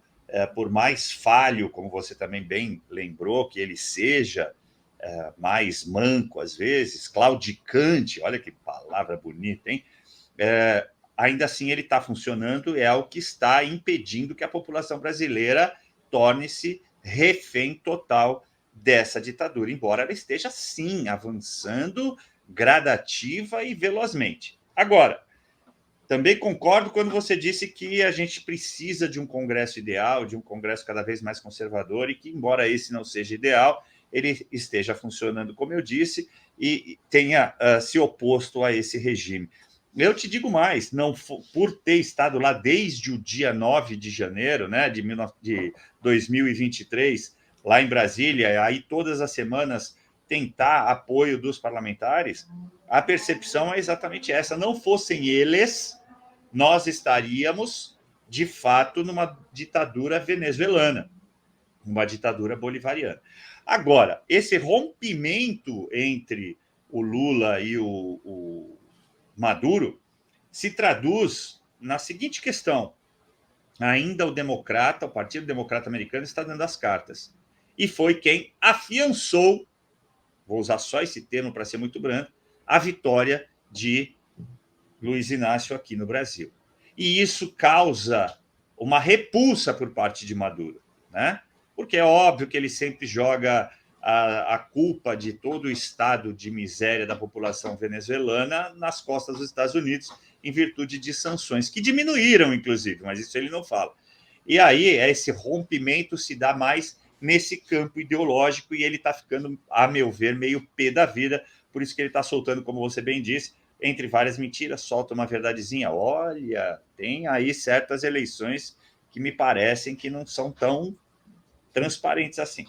por mais falho, como você também bem lembrou, que ele seja mais manco às vezes, claudicante, olha que palavra bonita, hein? Ainda assim ele está funcionando, é o que está impedindo que a população brasileira torne-se refém total dessa ditadura, embora ela esteja, sim, avançando gradativa e velozmente. Agora, também concordo quando você disse que a gente precisa de um Congresso ideal, de um Congresso cada vez mais conservador, e que, embora esse não seja ideal, ele esteja funcionando, como eu disse, e tenha se oposto a esse regime. Eu te digo mais, não por ter estado lá desde o dia 9 de janeiro, né, de 2023, lá em Brasília, aí todas as semanas tentar apoio dos parlamentares, a percepção é exatamente essa. Não fossem eles, nós estaríamos, de fato, numa ditadura venezuelana, uma ditadura bolivariana. Agora, esse rompimento entre o Lula e o Maduro se traduz na seguinte questão: ainda o Partido Democrata Americano está dando as cartas. E foi quem afiançou, vou usar só esse termo para ser muito brando, a vitória de Luiz Inácio aqui no Brasil. E isso causa uma repulsa por parte de Maduro, né? Porque é óbvio que ele sempre joga a culpa de todo o estado de miséria da população venezuelana nas costas dos Estados Unidos, em virtude de sanções, que diminuíram, inclusive, mas isso ele não fala. E aí, esse rompimento se dá mais nesse campo ideológico e ele está ficando, a meu ver, meio pé da vida, por isso que ele está soltando, como você bem disse, entre várias mentiras, solta uma verdadezinha. Olha, tem aí certas eleições que me parecem que não são tão transparentes assim.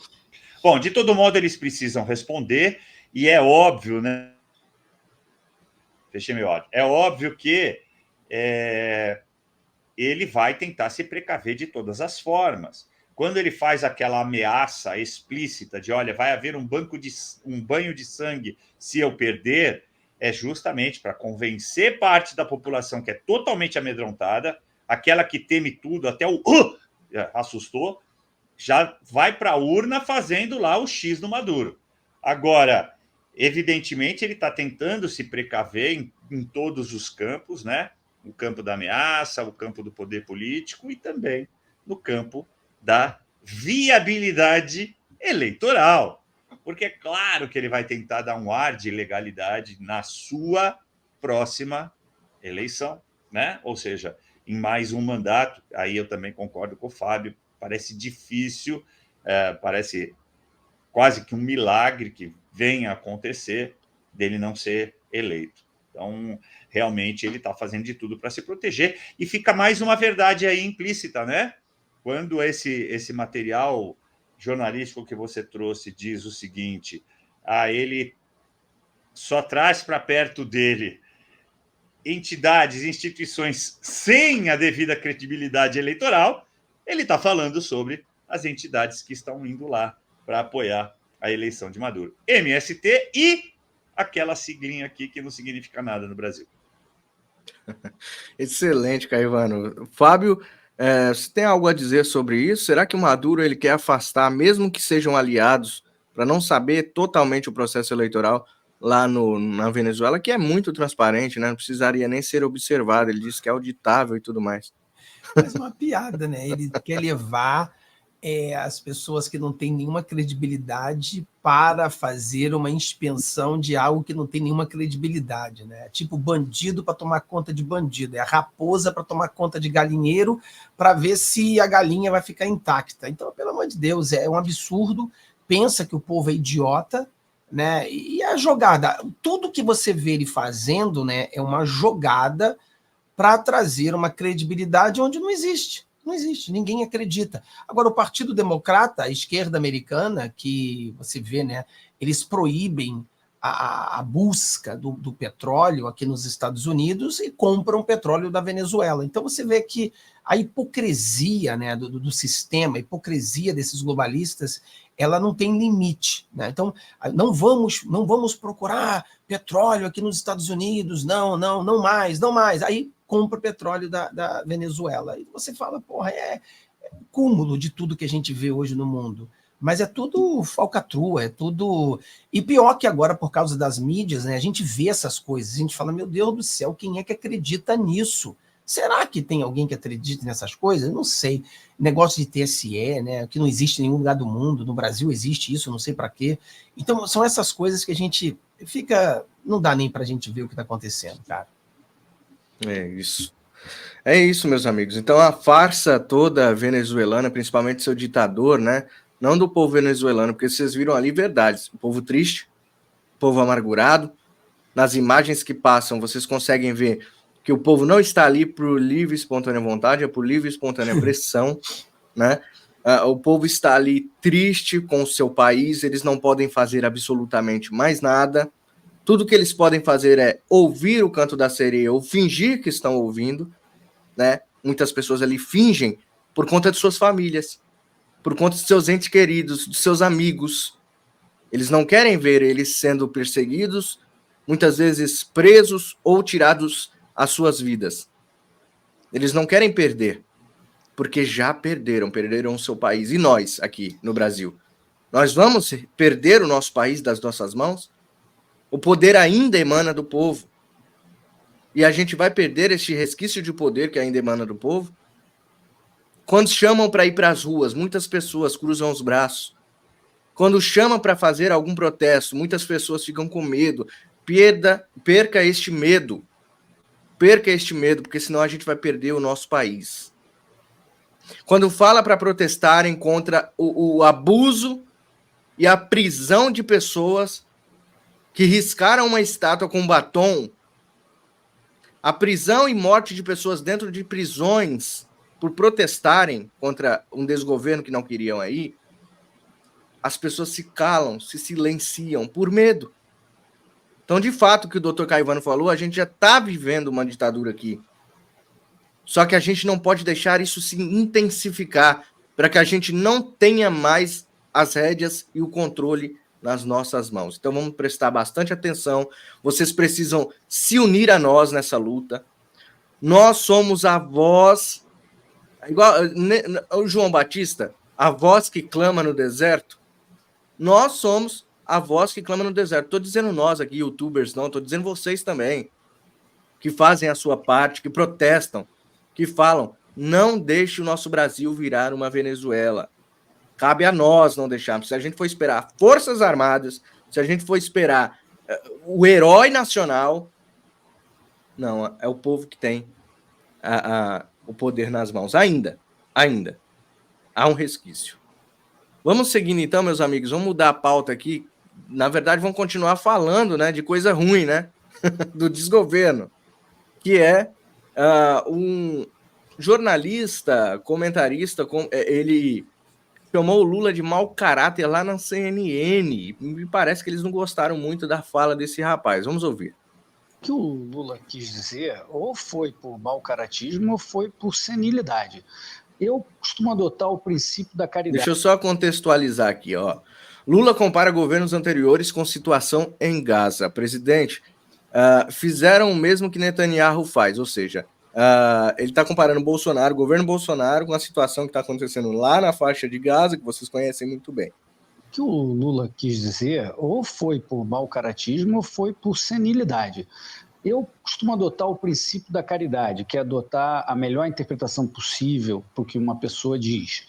Bom, de todo modo, eles precisam responder, e é óbvio, né? Fechei meu áudio. É óbvio que ele vai tentar se precaver de todas as formas. Quando ele faz aquela ameaça explícita de, olha, vai haver um banho de sangue se eu perder, é justamente para convencer parte da população que é totalmente amedrontada, aquela que teme tudo, até o assustou, já vai para a urna fazendo lá o X no Maduro. Agora, evidentemente, ele está tentando se precaver em todos os campos, né? O campo da ameaça, o campo do poder político e também no campo da viabilidade eleitoral. Porque é claro que ele vai tentar dar um ar de legalidade na sua próxima eleição, né? Ou seja, em mais um mandato. Aí eu também concordo com o Fábio, parece difícil, parece quase que um milagre que venha a acontecer dele não ser eleito. Então, realmente, ele está fazendo de tudo para se proteger. E fica mais uma verdade aí implícita, né? Quando esse material jornalístico que você trouxe diz o seguinte, ele só traz para perto dele entidades, instituições sem a devida credibilidade eleitoral, ele está falando sobre as entidades que estão indo lá para apoiar a eleição de Maduro. MST e aquela siglinha aqui que não significa nada no Brasil. Excelente, Caivano. Fábio, você tem algo a dizer sobre isso? Será que o Maduro ele quer afastar, mesmo que sejam aliados, para não saber totalmente o processo eleitoral lá na Venezuela, que é muito transparente, né? Não precisaria nem ser observado. Ele diz que é auditável e tudo mais. Mas é uma piada, né? Ele quer levar as pessoas que não têm nenhuma credibilidade para fazer uma inspeção de algo que não tem nenhuma credibilidade, né? Tipo bandido para tomar conta de bandido, é a raposa para tomar conta de galinheiro para ver se a galinha vai ficar intacta. Então, pelo amor de Deus, é um absurdo. Pensa que o povo é idiota, né? E a jogada, tudo que você vê ele fazendo, né, é uma jogada para trazer uma credibilidade onde não existe. Não existe, ninguém acredita. Agora, o Partido Democrata, a esquerda americana, que você vê, né, eles proíbem a busca do petróleo aqui nos Estados Unidos e compram petróleo da Venezuela. Então, você vê que a hipocrisia, né, do sistema, a hipocrisia desses globalistas, ela não tem limite, né? Então, não vamos procurar petróleo aqui nos Estados Unidos, não mais. Aí compra petróleo da Venezuela. E você fala, porra, é cúmulo de tudo que a gente vê hoje no mundo. Mas é tudo falcatrua, é tudo... E pior que agora, por causa das mídias, né, a gente vê essas coisas, a gente fala, meu Deus do céu, quem é que acredita nisso? Será que tem alguém que acredita nessas coisas? Eu não sei. Negócio de TSE, né, que não existe em nenhum lugar do mundo, no Brasil existe isso, não sei para quê. Então, são essas coisas que a gente fica... Não dá nem para a gente ver o que está acontecendo, cara. É isso. É isso, meus amigos. Então, a farsa toda venezuelana, principalmente seu ditador, né? Não do povo venezuelano, porque vocês viram ali verdades. O povo triste, o povo amargurado. Nas imagens que passam, vocês conseguem ver que o povo não está ali por livre e espontânea vontade, é por livre e espontânea pressão, né? O povo está ali triste com o seu país, eles não podem fazer absolutamente mais nada. Tudo que eles podem fazer é ouvir o canto da sereia ou fingir que estão ouvindo, né? Muitas pessoas ali fingem por conta de suas famílias, por conta de seus entes queridos, de seus amigos. Eles não querem ver eles sendo perseguidos, muitas vezes presos ou tirados as suas vidas. Eles não querem perder, porque já perderam o seu país. E nós, aqui no Brasil, Nós vamos perder o nosso país das nossas mãos? O poder ainda emana do povo. E a gente vai perder este resquício de poder que ainda emana do povo? Quando chamam para ir para as ruas, muitas pessoas cruzam os braços. Quando chamam para fazer algum protesto, muitas pessoas ficam com medo. Perca este medo. Perca este medo, porque senão a gente vai perder o nosso país. Quando fala para protestarem contra o abuso e a prisão de pessoas que riscaram uma estátua com batom, a prisão e morte de pessoas dentro de prisões por protestarem contra um desgoverno que não queriam aí, as pessoas se calam, se silenciam por medo. Então, de fato, o que o doutor Caivano falou, a gente já está vivendo uma ditadura aqui. Só que a gente não pode deixar isso se intensificar para que a gente não tenha mais as rédeas e o controle nas nossas mãos. Então, vamos prestar bastante atenção. Vocês precisam se unir a nós nessa luta. Nós somos a voz, igual o João Batista, a voz que clama no deserto. Nós somos a voz que clama no deserto. Estou dizendo nós aqui, youtubers, não. Estou dizendo vocês também, que fazem a sua parte, que protestam, que falam, não deixe o nosso Brasil virar uma Venezuela. Cabe a nós não deixarmos. Se a gente for esperar Forças Armadas, se a gente for esperar o herói nacional, não, é o povo que tem o poder nas mãos. Ainda. Há um resquício. Vamos seguindo então, meus amigos, vamos mudar a pauta aqui. Na verdade, vamos continuar falando, né, de coisa ruim, né, do desgoverno, que é um jornalista, comentarista, ele chamou o Lula de mau caráter lá na CNN. Me parece que eles não gostaram muito da fala desse rapaz. Vamos ouvir. O que o Lula quis dizer ou foi por mau caratismo ou foi por senilidade. Eu costumo adotar o princípio da caridade. Deixa eu só contextualizar aqui, ó. Lula compara governos anteriores com situação em Gaza. Presidente, fizeram o mesmo que Netanyahu faz, ou seja, ele está comparando o governo Bolsonaro, com a situação que está acontecendo lá na faixa de Gaza, que vocês conhecem muito bem. O que o Lula quis dizer ou foi por mau caratismo ou foi por senilidade. Eu costumo adotar o princípio da caridade, que é adotar a melhor interpretação possível para o que uma pessoa diz.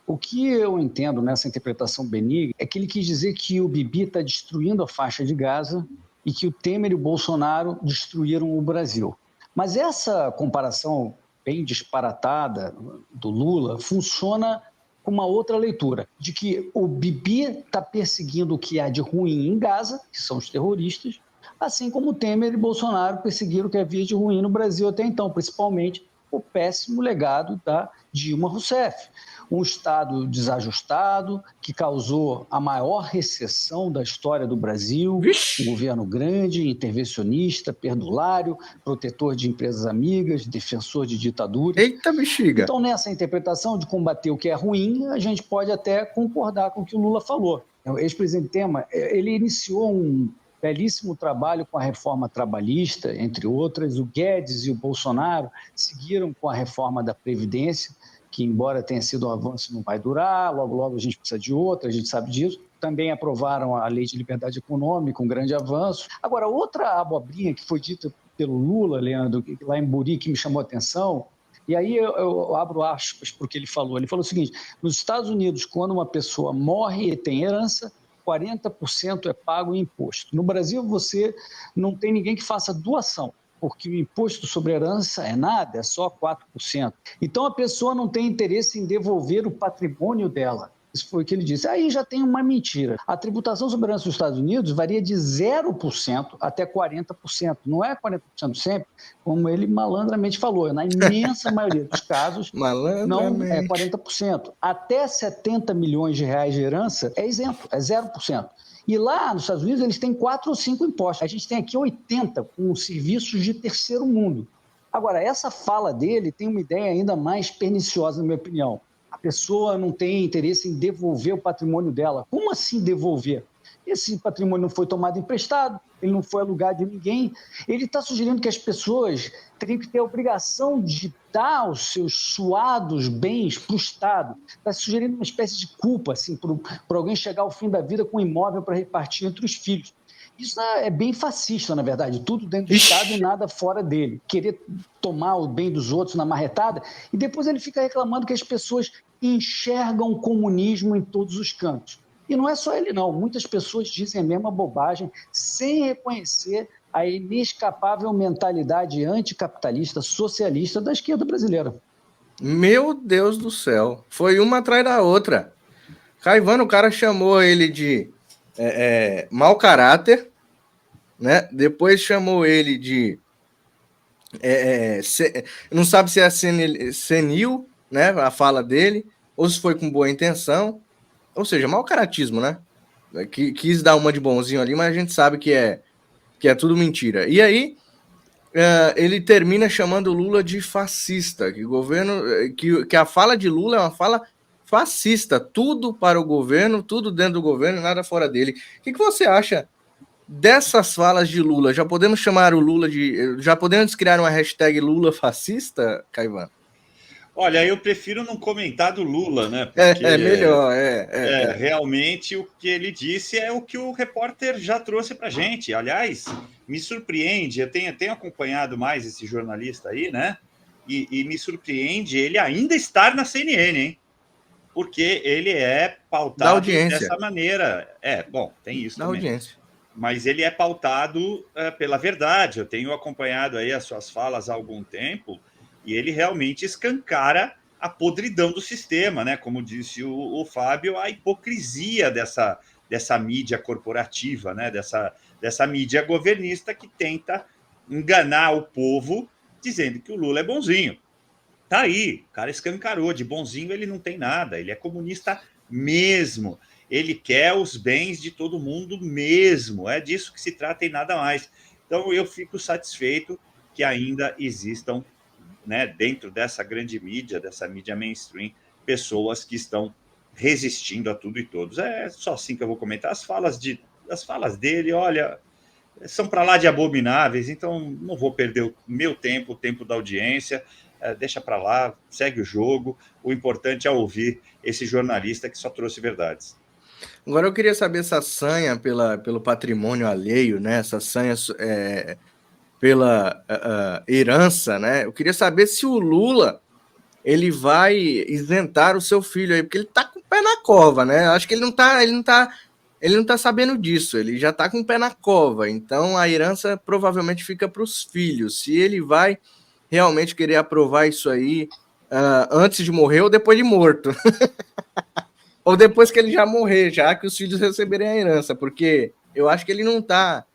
O que eu entendo nessa interpretação benigna é que ele quis dizer que o Bibi está destruindo a faixa de Gaza e que o Temer e o Bolsonaro destruíram o Brasil. Mas essa comparação bem disparatada do Lula funciona com uma outra leitura, de que o Bibi está perseguindo o que há de ruim em Gaza, que são os terroristas, assim como Temer e Bolsonaro perseguiram o que havia de ruim no Brasil até então, principalmente o péssimo legado da Dilma Rousseff. Um Estado desajustado, que causou a maior recessão da história do Brasil, um governo grande, intervencionista, perdulário, protetor de empresas amigas, defensor de ditadura. Eita bexiga! Então, nessa interpretação de combater o que é ruim, a gente pode até concordar com o que o Lula falou. O ex-presidente Temer, ele iniciou um belíssimo trabalho com a reforma trabalhista, entre outras. O Guedes e o Bolsonaro seguiram com a reforma da Previdência, que, embora tenha sido um avanço, não vai durar, logo a gente precisa de outra, a gente sabe disso. Também aprovaram a Lei de Liberdade Econômica, um grande avanço. Agora, outra abobrinha que foi dita pelo Lula, Leandro, lá em Buri, que me chamou a atenção, e aí eu abro aspas para o que ele falou. Ele falou o seguinte: nos Estados Unidos, quando uma pessoa morre e tem herança, 40% é pago em imposto. No Brasil, você não tem ninguém que faça doação, porque o imposto sobre herança é nada, é só 4%. Então, a pessoa não tem interesse em devolver o patrimônio dela. Isso foi o que ele disse. Aí já tem uma mentira. A tributação sobre a herança dos Estados Unidos varia de 0% até 40%. Não é 40% sempre, como ele malandramente falou. Na imensa maioria dos casos, não é 40%. Até 70 milhões de reais de herança é isento, é 0%. E lá nos Estados Unidos eles têm 4 ou 5 impostos. A gente tem aqui 80 com serviços de terceiro mundo. Agora, essa fala dele tem uma ideia ainda mais perniciosa, na minha opinião. A pessoa não tem interesse em devolver o patrimônio dela. Como assim devolver? esse patrimônio não foi tomado emprestado, ele não foi alugado de ninguém. Ele está sugerindo que as pessoas teriam que ter a obrigação de dar os seus suados bens para o Estado. Está sugerindo uma espécie de culpa, assim, por alguém chegar ao fim da vida com um imóvel para repartir entre os filhos. Isso é bem fascista, na verdade, tudo dentro do Estado e nada fora dele. Querer tomar o bem dos outros na marretada, e depois ele fica reclamando que as pessoas enxergam o comunismo em todos os cantos. E não é só ele, não. Muitas pessoas dizem a mesma bobagem, sem reconhecer a inescapável mentalidade anticapitalista, socialista da esquerda brasileira. Meu Deus do céu. Foi uma atrás da outra. Caivano, o cara chamou ele de mau caráter, né? Depois chamou ele de... não sabe se é senil, né? A fala dele, ou se foi com boa intenção. Ou seja, mau caratismo, né? Quis dar uma de bonzinho ali, mas a gente sabe que é tudo mentira. E aí, ele termina chamando Lula de fascista, que a fala de Lula é uma fala fascista, tudo para o governo, tudo dentro do governo, nada fora dele. O que você acha dessas falas de Lula? Já podemos chamar o Lula já podemos criar uma hashtag Lula fascista, Caivano? Olha, eu prefiro não comentar do Lula, né? Porque melhor. Realmente o que ele disse é o que o repórter já trouxe para a gente. Aliás, me surpreende, eu tenho acompanhado mais esse jornalista aí, né? E me surpreende ele ainda estar na CNN, hein? Porque ele é pautado dessa maneira. Bom, tem isso também. Audiência. Mas ele é pautado pela verdade. Eu tenho acompanhado aí as suas falas há algum tempo, e ele realmente escancara a podridão do sistema, né? Como disse o Fábio, a hipocrisia dessa mídia corporativa, né? Dessa mídia governista que tenta enganar o povo dizendo que o Lula é bonzinho. Tá aí, o cara escancarou, de bonzinho ele não tem nada, ele é comunista mesmo, ele quer os bens de todo mundo mesmo, é disso que se trata e nada mais. Então eu fico satisfeito que ainda existam, né, dentro dessa grande mídia, dessa mídia mainstream, pessoas que estão resistindo a tudo e todos. É só assim que eu vou comentar. As falas dele, olha, são para lá de abomináveis, então não vou perder o meu tempo, o tempo da audiência, deixa para lá, segue o jogo. O importante é ouvir esse jornalista que só trouxe verdades. Agora eu queria saber essa sanha pelo patrimônio alheio, né? Essa sanha pela herança, né? Eu queria saber se o Lula ele vai isentar o seu filho aí, porque ele tá com o pé na cova, né? Acho que ele não tá sabendo disso, ele já tá com o pé na cova, então a herança provavelmente fica para os filhos. Se ele vai realmente querer aprovar isso aí antes de morrer ou depois de morto. Ou depois que ele já morrer, já que os filhos receberem a herança, porque eu acho que ele não tá...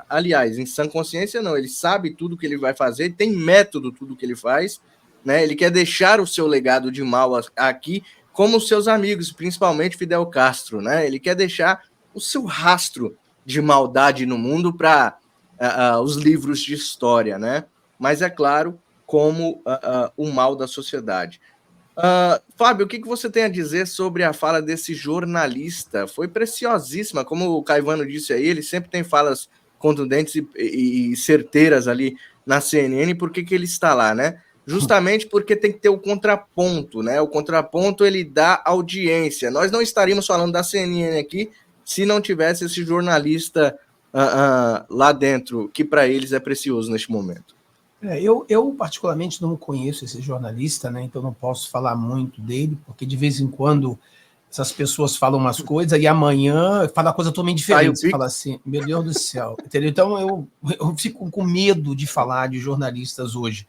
aliás, em sã consciência não, ele sabe tudo que ele vai fazer, tem método tudo que ele faz, né? Ele quer deixar o seu legado de mal aqui, como os seus amigos, principalmente Fidel Castro, né? Ele quer deixar o seu rastro de maldade no mundo para os livros de história, né? Mas é claro, como o mal da sociedade. Fábio, o que você tem a dizer sobre a fala desse jornalista? Foi preciosíssima, como o Caivano disse aí, ele sempre tem falas contundentes e certeiras ali na CNN. Por que ele está lá, né? Justamente porque tem que ter o contraponto, né? O contraponto, ele dá audiência. Nós não estaríamos falando da CNN aqui se não tivesse esse jornalista lá dentro, que para eles é precioso neste momento. Eu particularmente não conheço esse jornalista, né? Então não posso falar muito dele, porque de vez em quando essas pessoas falam umas coisas e amanhã fala coisa totalmente diferente. Você fala assim, meu Deus do céu. Entendeu? Então eu fico com medo de falar de jornalistas hoje.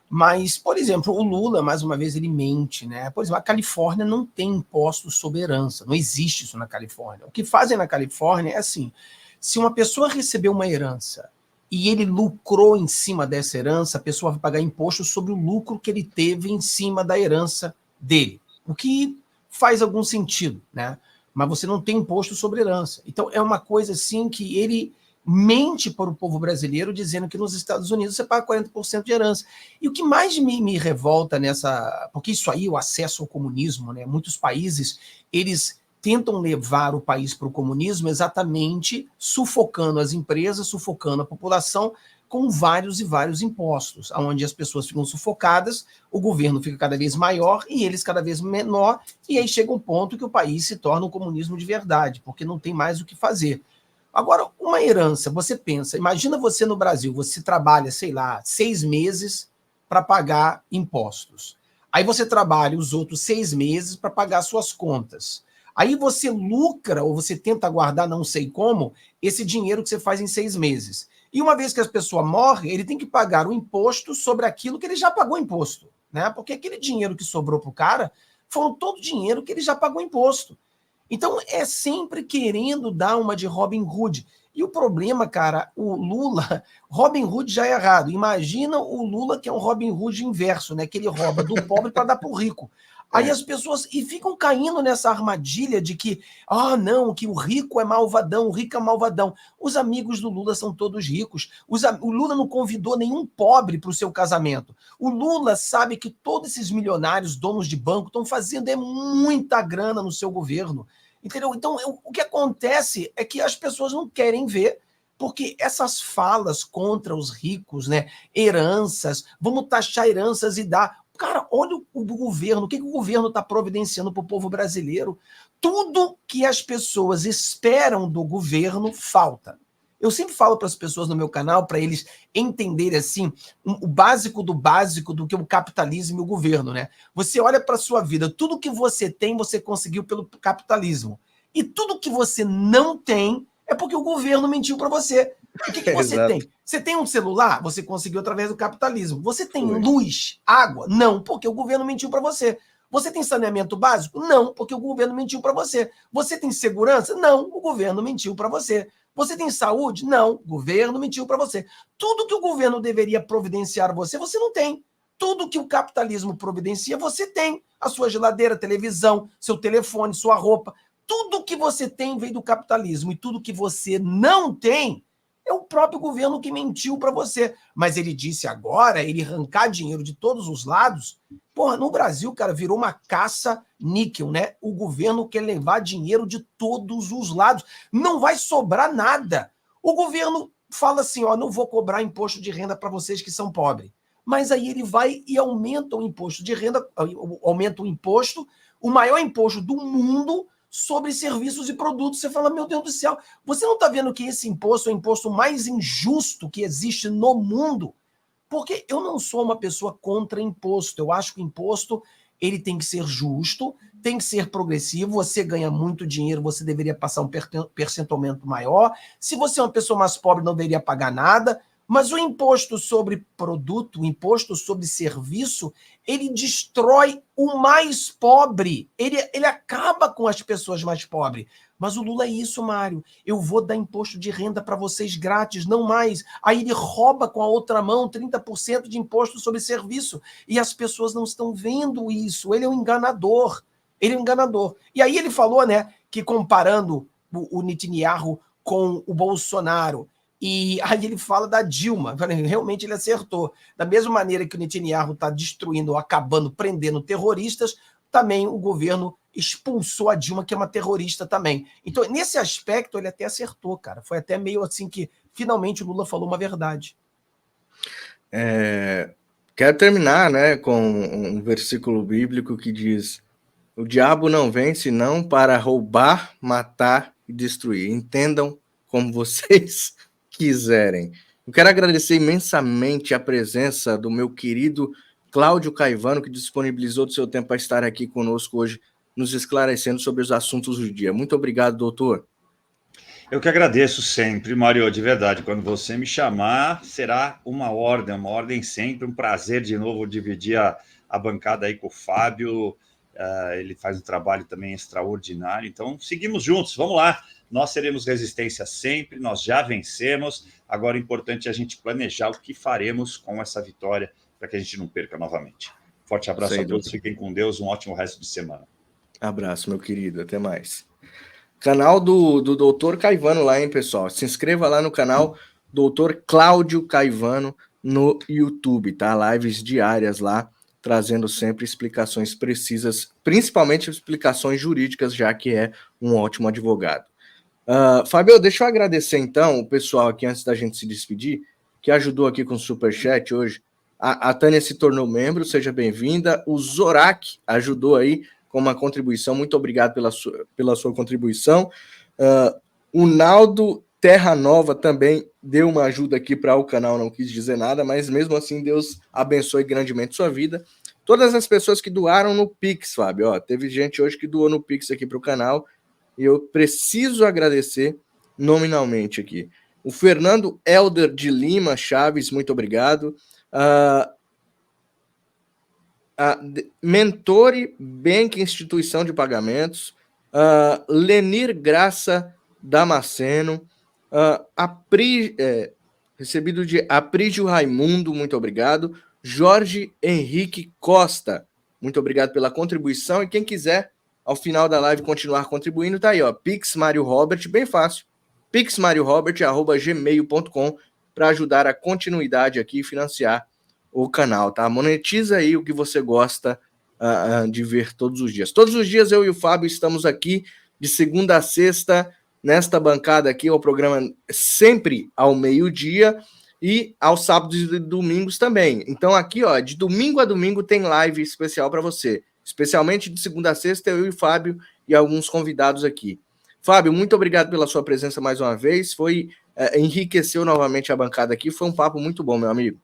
Mas, por exemplo, o Lula, mais uma vez, ele mente, né? Por exemplo, a Califórnia não tem impostos sobre herança, não existe isso na Califórnia. O que fazem na Califórnia é assim, se uma pessoa recebeu uma herança e ele lucrou em cima dessa herança, a pessoa vai pagar imposto sobre o lucro que ele teve em cima da herança dele, o que faz algum sentido, né? Mas você não tem imposto sobre herança. Então, é uma coisa assim que ele mente para o povo brasileiro dizendo que nos Estados Unidos você paga 40% de herança. E o que mais me revolta nessa... Porque isso aí, o acesso ao comunismo, né? Muitos países, eles tentam levar o país para o comunismo exatamente sufocando as empresas, sufocando a população com vários e vários impostos, onde as pessoas ficam sufocadas, o governo fica cada vez maior e eles cada vez menor, e aí chega um ponto que o país se torna um comunismo de verdade, porque não tem mais o que fazer. Agora, uma herança, você pensa, imagina você no Brasil, você trabalha, sei lá, 6 meses para pagar impostos. Aí você trabalha os outros 6 meses para pagar suas contas. Aí você lucra, ou você tenta guardar, não sei como, esse dinheiro que você faz em 6 meses. E uma vez que a pessoa morre, ele tem que pagar o imposto sobre aquilo que ele já pagou imposto, né? Porque aquele dinheiro que sobrou para o cara foi todo o dinheiro que ele já pagou imposto. Então, é sempre querendo dar uma de Robin Hood. E o problema, cara, o Lula, Robin Hood já é errado. Imagina o Lula que é um Robin Hood inverso, né? Que ele rouba do pobre para dar para o rico. Aí as pessoas ficam caindo nessa armadilha de que, não, que o rico é malvadão, o rico é malvadão. Os amigos do Lula são todos ricos. O Lula não convidou nenhum pobre para o seu casamento. O Lula sabe que todos esses milionários, donos de banco, estão fazendo muita grana no seu governo. Entendeu? Então, o que acontece é que as pessoas não querem ver, porque essas falas contra os ricos, né? Heranças, vamos taxar heranças e dar. Cara, olha o governo, o que o governo está providenciando para o povo brasileiro. Tudo que as pessoas esperam do governo falta. Eu sempre falo para as pessoas no meu canal, para eles entenderem assim, o básico do que é o capitalismo e o governo, né? Você olha para a sua vida, tudo que você tem, você conseguiu pelo capitalismo. E tudo que você não tem é porque o governo mentiu para você. O que você tem? Você tem um celular? Você conseguiu através do capitalismo. Você tem luz, água? Não, porque o governo mentiu para você. Você tem saneamento básico? Não, porque o governo mentiu para você. Você tem segurança? Não, o governo mentiu para você. Você tem saúde? Não, o governo mentiu para você. Tudo que o governo deveria providenciar você, você não tem. Tudo que o capitalismo providencia, você tem. A sua geladeira, televisão, seu telefone, sua roupa. Tudo que você tem veio do capitalismo. E tudo que você não tem é o próprio governo que mentiu para você. Mas ele disse agora, ele arrancar dinheiro de todos os lados. Porra, no Brasil, cara, virou uma caça-níquel, né? O governo quer levar dinheiro de todos os lados. Não vai sobrar nada. O governo fala assim, não vou cobrar imposto de renda para vocês que são pobres. Mas aí ele vai e aumenta o imposto de renda, aumenta o imposto, o maior imposto do mundo sobre serviços e produtos. Você fala, meu Deus do céu, você não está vendo que esse imposto é o imposto mais injusto que existe no mundo? Porque eu não sou uma pessoa contra imposto. Eu acho que o imposto ele tem que ser justo, tem que ser progressivo. Você ganha muito dinheiro, você deveria passar um percentuamento maior. Se você é uma pessoa mais pobre, não deveria pagar nada. Mas o imposto sobre produto, o imposto sobre serviço, ele destrói o mais pobre. Ele acaba com as pessoas mais pobres. Mas o Lula é isso, Mário. Eu vou dar imposto de renda para vocês grátis, não mais. Aí ele rouba com a outra mão 30% de imposto sobre serviço. E as pessoas não estão vendo isso. Ele é um enganador. Ele é um enganador. E aí ele falou, né, que comparando o Netanyahu com o Bolsonaro, e aí ele fala da Dilma. Realmente ele acertou. Da mesma maneira que o Netanyahu está destruindo, acabando, prendendo terroristas, também o governo expulsou a Dilma, que é uma terrorista também. Então, nesse aspecto, ele até acertou, cara. Foi até meio assim que, finalmente, o Lula falou uma verdade. Quero terminar, né, com um versículo bíblico que diz: o diabo não vem senão para roubar, matar e destruir. Entendam como vocês quiserem. Eu quero agradecer imensamente a presença do meu querido Cláudio Caivano, que disponibilizou do seu tempo para estar aqui conosco hoje, nos esclarecendo sobre os assuntos do dia. Muito obrigado, doutor. Eu que agradeço sempre, Mário, de verdade. Quando você me chamar, será uma ordem sempre. Um prazer de novo dividir a bancada aí com o Fábio. Ele faz um trabalho também extraordinário. Então, seguimos juntos, vamos lá. Nós seremos resistência sempre, nós já vencemos. Agora é importante a gente planejar o que faremos com essa vitória para que a gente não perca novamente. Forte abraço a todos, fiquem com Deus, um ótimo resto de semana. Abraço, meu querido, até mais. Canal do Dr. Caivano lá, hein, pessoal? Se inscreva lá no canal Dr. Cláudio Caivano no YouTube, tá? Lives diárias lá, trazendo sempre explicações precisas, principalmente explicações jurídicas, já que é um ótimo advogado. Fábio, deixa eu agradecer então o pessoal aqui, antes da gente se despedir, que ajudou aqui com o Superchat hoje. A Tânia se tornou membro, seja bem-vinda. O Zorak ajudou aí com uma contribuição, muito obrigado pela sua contribuição. O Naldo Terra Nova também deu uma ajuda aqui para o canal, não quis dizer nada, mas mesmo assim Deus abençoe grandemente sua vida. Todas as pessoas que doaram no Pix, Fábio, teve gente hoje que doou no Pix aqui para o canal, e eu preciso agradecer nominalmente aqui. O Fernando Helder de Lima Chaves, muito obrigado. Mentore Bank, instituição de pagamentos. Lenir Graça Damasceno. Recebido de Aprígio Raimundo, muito obrigado. Jorge Henrique Costa, muito obrigado pela contribuição. E quem quiser, ao final da live, continuar contribuindo, tá aí, Pix Mário Robert, bem fácil. pixmariorobert@gmail.com para ajudar a continuidade aqui e financiar o canal, tá? Monetiza aí o que você gosta de ver todos os dias. Todos os dias eu e o Fábio estamos aqui de segunda a sexta, nesta bancada aqui, o programa sempre ao meio-dia e aos sábados e domingos também. Então aqui, de domingo a domingo tem live especial para você. Especialmente de segunda a sexta, eu e o Fábio e alguns convidados aqui. Fábio, muito obrigado pela sua presença mais uma vez. Enriqueceu novamente a bancada aqui. Foi um papo muito bom, meu amigo.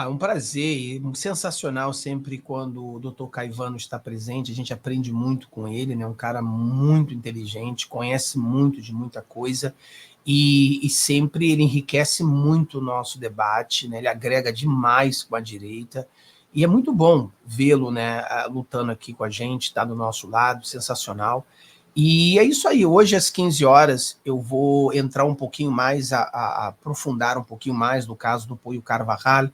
Um prazer, sensacional sempre quando o Dr. Caivano está presente. A gente aprende muito com ele, né? Um cara muito inteligente, conhece muito de muita coisa e sempre ele enriquece muito o nosso debate, né? Ele agrega demais com a direita. E é muito bom vê-lo, né, lutando aqui com a gente, tá do nosso lado, sensacional. E é isso aí, hoje às 15 horas eu vou entrar um pouquinho mais, a aprofundar um pouquinho mais do caso do Poio Carvajal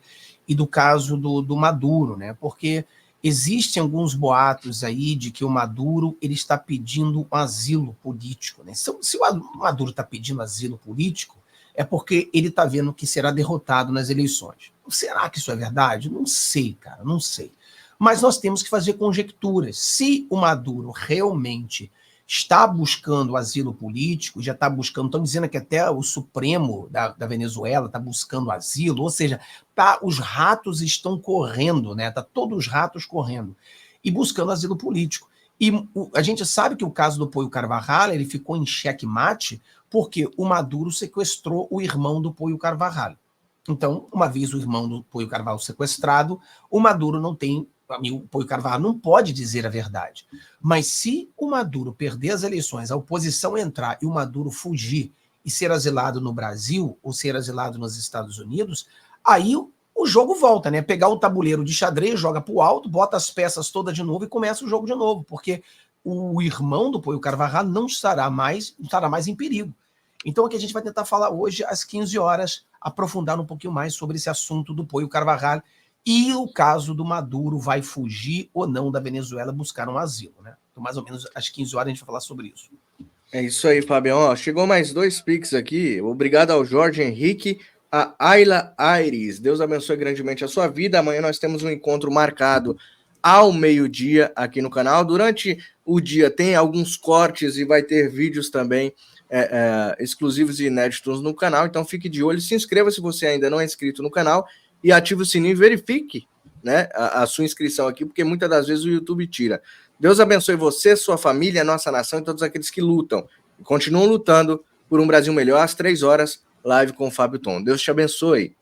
e do caso do Maduro, né? Porque existem alguns boatos aí de que o Maduro ele está pedindo um asilo político, né? Se o Maduro está pedindo asilo político, é porque ele está vendo que será derrotado nas eleições. Será que isso é verdade? Não sei, cara, não sei. Mas nós temos que fazer conjecturas. Se o Maduro realmente está buscando asilo político, já está buscando, estão dizendo que até o Supremo da Venezuela está buscando asilo, ou seja, os ratos estão correndo, né? Tá todos os ratos correndo e buscando asilo político. E a gente sabe que o caso do Poio Carvajal, ele ficou em xeque-mate porque o Maduro sequestrou o irmão do Poio Carvajal. Então, uma vez o irmão do Poio Carvajal sequestrado, o Maduro não tem, o Poio Carvajal não pode dizer a verdade. Mas se o Maduro perder as eleições, a oposição entrar e o Maduro fugir e ser asilado no Brasil ou ser asilado nos Estados Unidos, aí o jogo volta, né? Pegar o tabuleiro de xadrez, joga pro alto, bota as peças todas de novo e começa o jogo de novo, porque o irmão do Poio Carvajal não estará mais em perigo. Então aqui a gente vai tentar falar hoje às 15 horas, aprofundar um pouquinho mais sobre esse assunto do Poio Carvajal e o caso do Maduro vai fugir ou não da Venezuela buscar um asilo, né? Então mais ou menos às 15 horas a gente vai falar sobre isso. É isso aí, Fabião. Chegou mais 2 Pix aqui. Obrigado ao Jorge Henrique, a Ayla Aires. Deus abençoe grandemente a sua vida. Amanhã nós temos um encontro marcado ao meio-dia aqui no canal. Durante o dia tem alguns cortes e vai ter vídeos também exclusivos e inéditos no canal. Então fique de olho, se inscreva se você ainda não é inscrito no canal e ative o sininho e verifique, né, a sua inscrição aqui, porque muitas das vezes o YouTube tira. Deus abençoe você, sua família, a nossa nação e todos aqueles que lutam. E continuam lutando por um Brasil melhor às 3 horas, live com o Fábio Tom. Deus te abençoe.